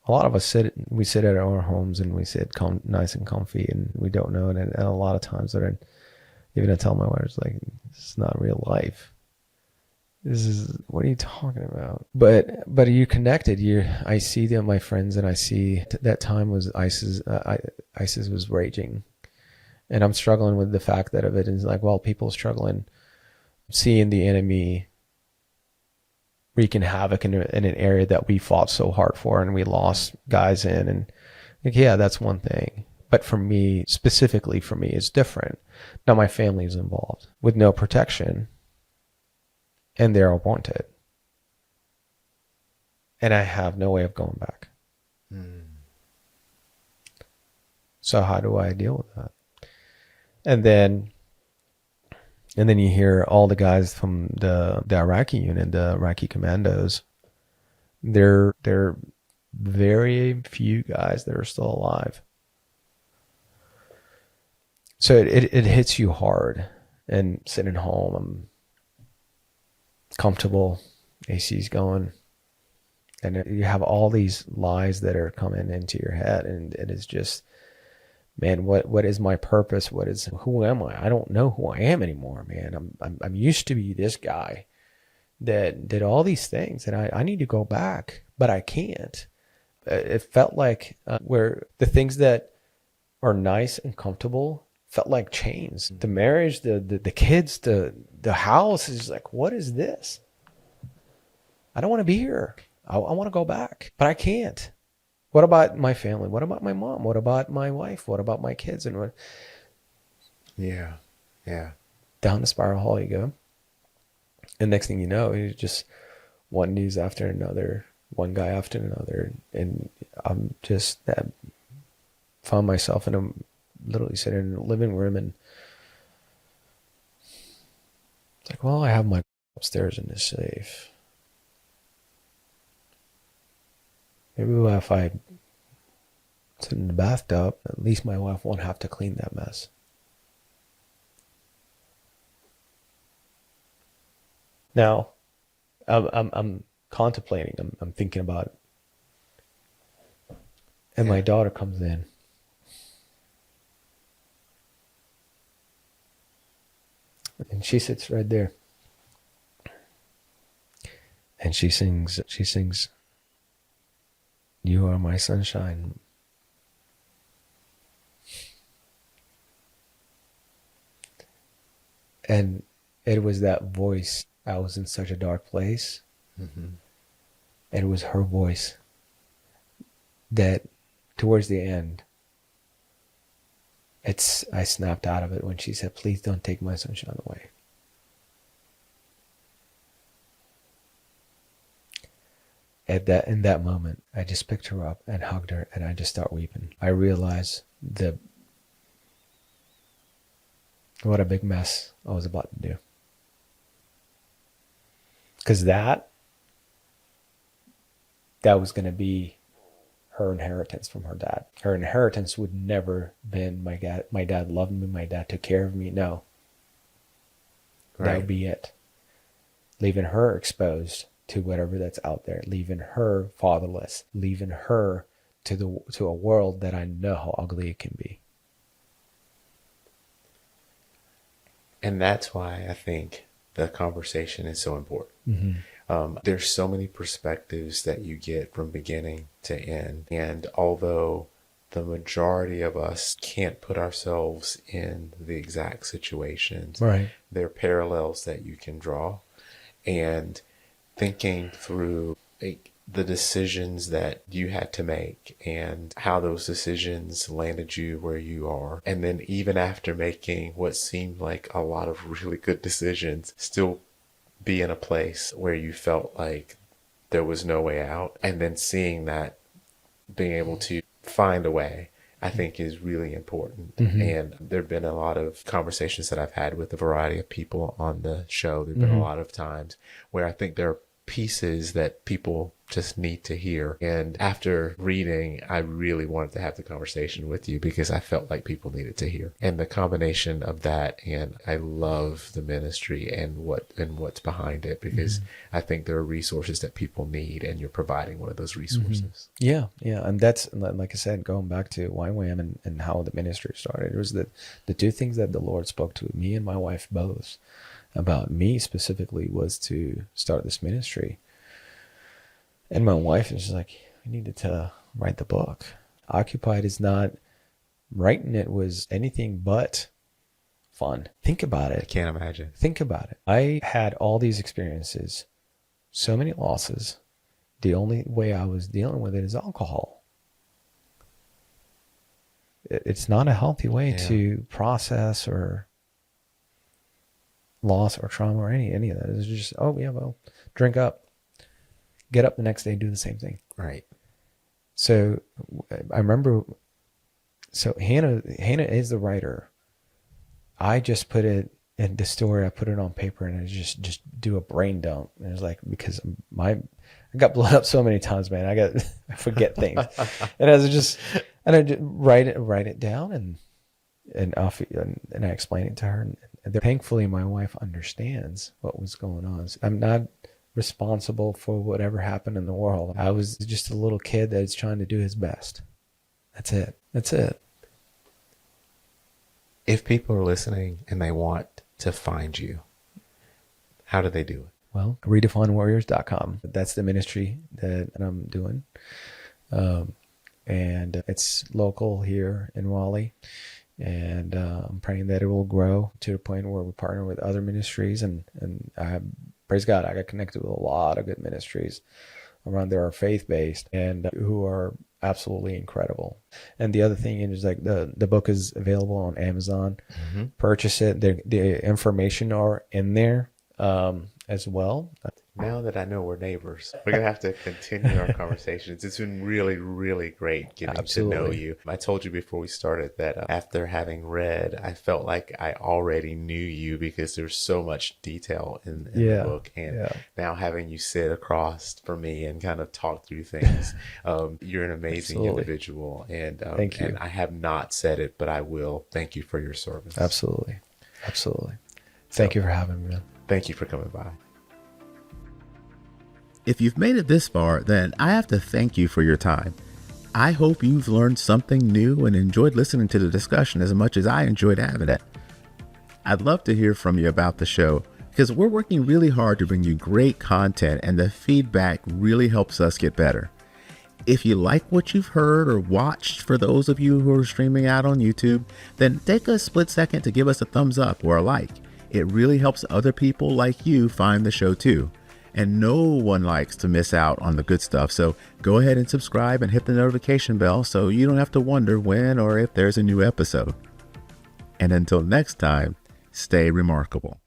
a lot of us sit at our homes and we sit nice and comfy, and we don't know it. And a lot of times even I tell my wife, it's like, this is not real life. What are you talking about? But are you connected? I see them, my friends, and I see that time was ISIS was raging, and I'm struggling with the fact that of it. And it's like, well, people struggling, seeing the enemy wreaking havoc in an area that we fought so hard for and we lost guys in, and like, yeah, that's one thing. But for me, specifically for me, it's different. Now my family is involved with no protection, and they're wanted, and I have no way of going back. So how do I deal with that? And then you hear all the guys from the Iraqi unit, the Iraqi commandos. There are very few guys that are still alive. So it hits you hard. And sitting home, I'm comfortable, AC's going, and you have all these lies that are coming into your head, and it is just, man, what is my purpose? Who am I? I don't know who I am anymore, man. I'm used to be this guy that did all these things, and I need to go back, but I can't. It felt like where the things that are nice and comfortable felt like chains. The marriage, the kids, the house is like, what is this? I don't want to be here. I want to go back, but I can't. What about my family? What about my mom? What about my wife? What about my kids? And what? Yeah. Down the spiral hole you go. And next thing you know, you just one news after another, one guy after another. And I'm just found myself literally sitting in the living room, and it's like, well, I have my upstairs in this safe. Maybe if I sit in the bathtub, at least my wife won't have to clean that mess. Now, I'm contemplating. I'm thinking about it, and my daughter comes in. And she sits right there. And she sings, "You are my sunshine." And it was that voice. I was in such a dark place. And it was her voice that towards the end, I snapped out of it when she said, "Please don't take my sunshine away." in that moment, I just picked her up and hugged her, and I just start weeping. I realized what a big mess I was about to do. Because that was going to be her inheritance from her dad. Her inheritance would never been my dad loved me, my dad took care of me. No. That would be it. Leaving her exposed to whatever that's out there, leaving her fatherless, leaving her to a world that I know how ugly it can be. And that's why I think the conversation is so important. There's so many perspectives that you get from beginning to end. And although the majority of us can't put ourselves in the exact situations, Right. there are parallels that you can draw. And thinking through the decisions that you had to make and how those decisions landed you where you are. And then even after making what seemed like a lot of really good decisions, still be in a place where you felt like there was no way out. And then seeing that, being able to find a way, I think is really important. And there have been a lot of conversations that I've had with a variety of people on the show. There have been a lot of times where I think there are pieces that people just need to hear. And after reading, I really wanted to have the conversation with you because I felt like people needed to hear. And the combination of that, and I love the ministry and what's behind it, because I think there are resources that people need, and you're providing one of those resources. Yeah. And that's, like I said, going back to YWAM and how the ministry started, it was the two things that the Lord spoke to me and my wife both about. Me specifically was to start this ministry. And my wife is like, we needed to write the book. Occupied is not, writing it was anything but fun. Think about it. I can't imagine. Think about it. I had all these experiences, so many losses. The only way I was dealing with it is alcohol. It's not a healthy way to process or loss or trauma or any of that. It's just, drink up. Get up the next day, do the same thing. Right. So I remember, Hannah is the writer. I just put it in the story. I put it on paper and I just do a brain dump. And it was like, because I got blown up so many times, man. I forget things. And I just write it down and I explain it to her. And thankfully, my wife understands what was going on. So I'm not responsible for whatever happened in the world. I was just a little kid that's trying to do his best. That's it. If people are listening and they want to find you, how do they do it? Well, redefinewarriors.com. That's the ministry that I'm doing. And it's local here in Raleigh. And I'm praying that it will grow to the point where we partner with other ministries. And praise God, I got connected with a lot of good ministries around there, are faith-based and who are absolutely incredible. And the other thing is, like, the book is available on Amazon. Purchase it. The information are in there as well. Now that I know we're neighbors, we're going to have to continue our conversations. It's been really, really great getting to know you. I told you before we started that after having read, I felt like I already knew you because there's so much detail in the book. And now having you sit across from me and kind of talk through things, you're an amazing individual. And thank you. And I have not said it, but I will. Thank you for your service. Absolutely. Thank you for having me, man. Thank you for coming by. If you've made it this far, then I have to thank you for your time. I hope you've learned something new and enjoyed listening to the discussion as much as I enjoyed having it. I'd love to hear from you about the show because we're working really hard to bring you great content, and the feedback really helps us get better. If you like what you've heard or watched, for those of you who are streaming out on YouTube, then take a split second to give us a thumbs up or a like. It really helps other people like you find the show too. And no one likes to miss out on the good stuff. So go ahead and subscribe and hit the notification bell so you don't have to wonder when or if there's a new episode. And until next time, stay remarkable.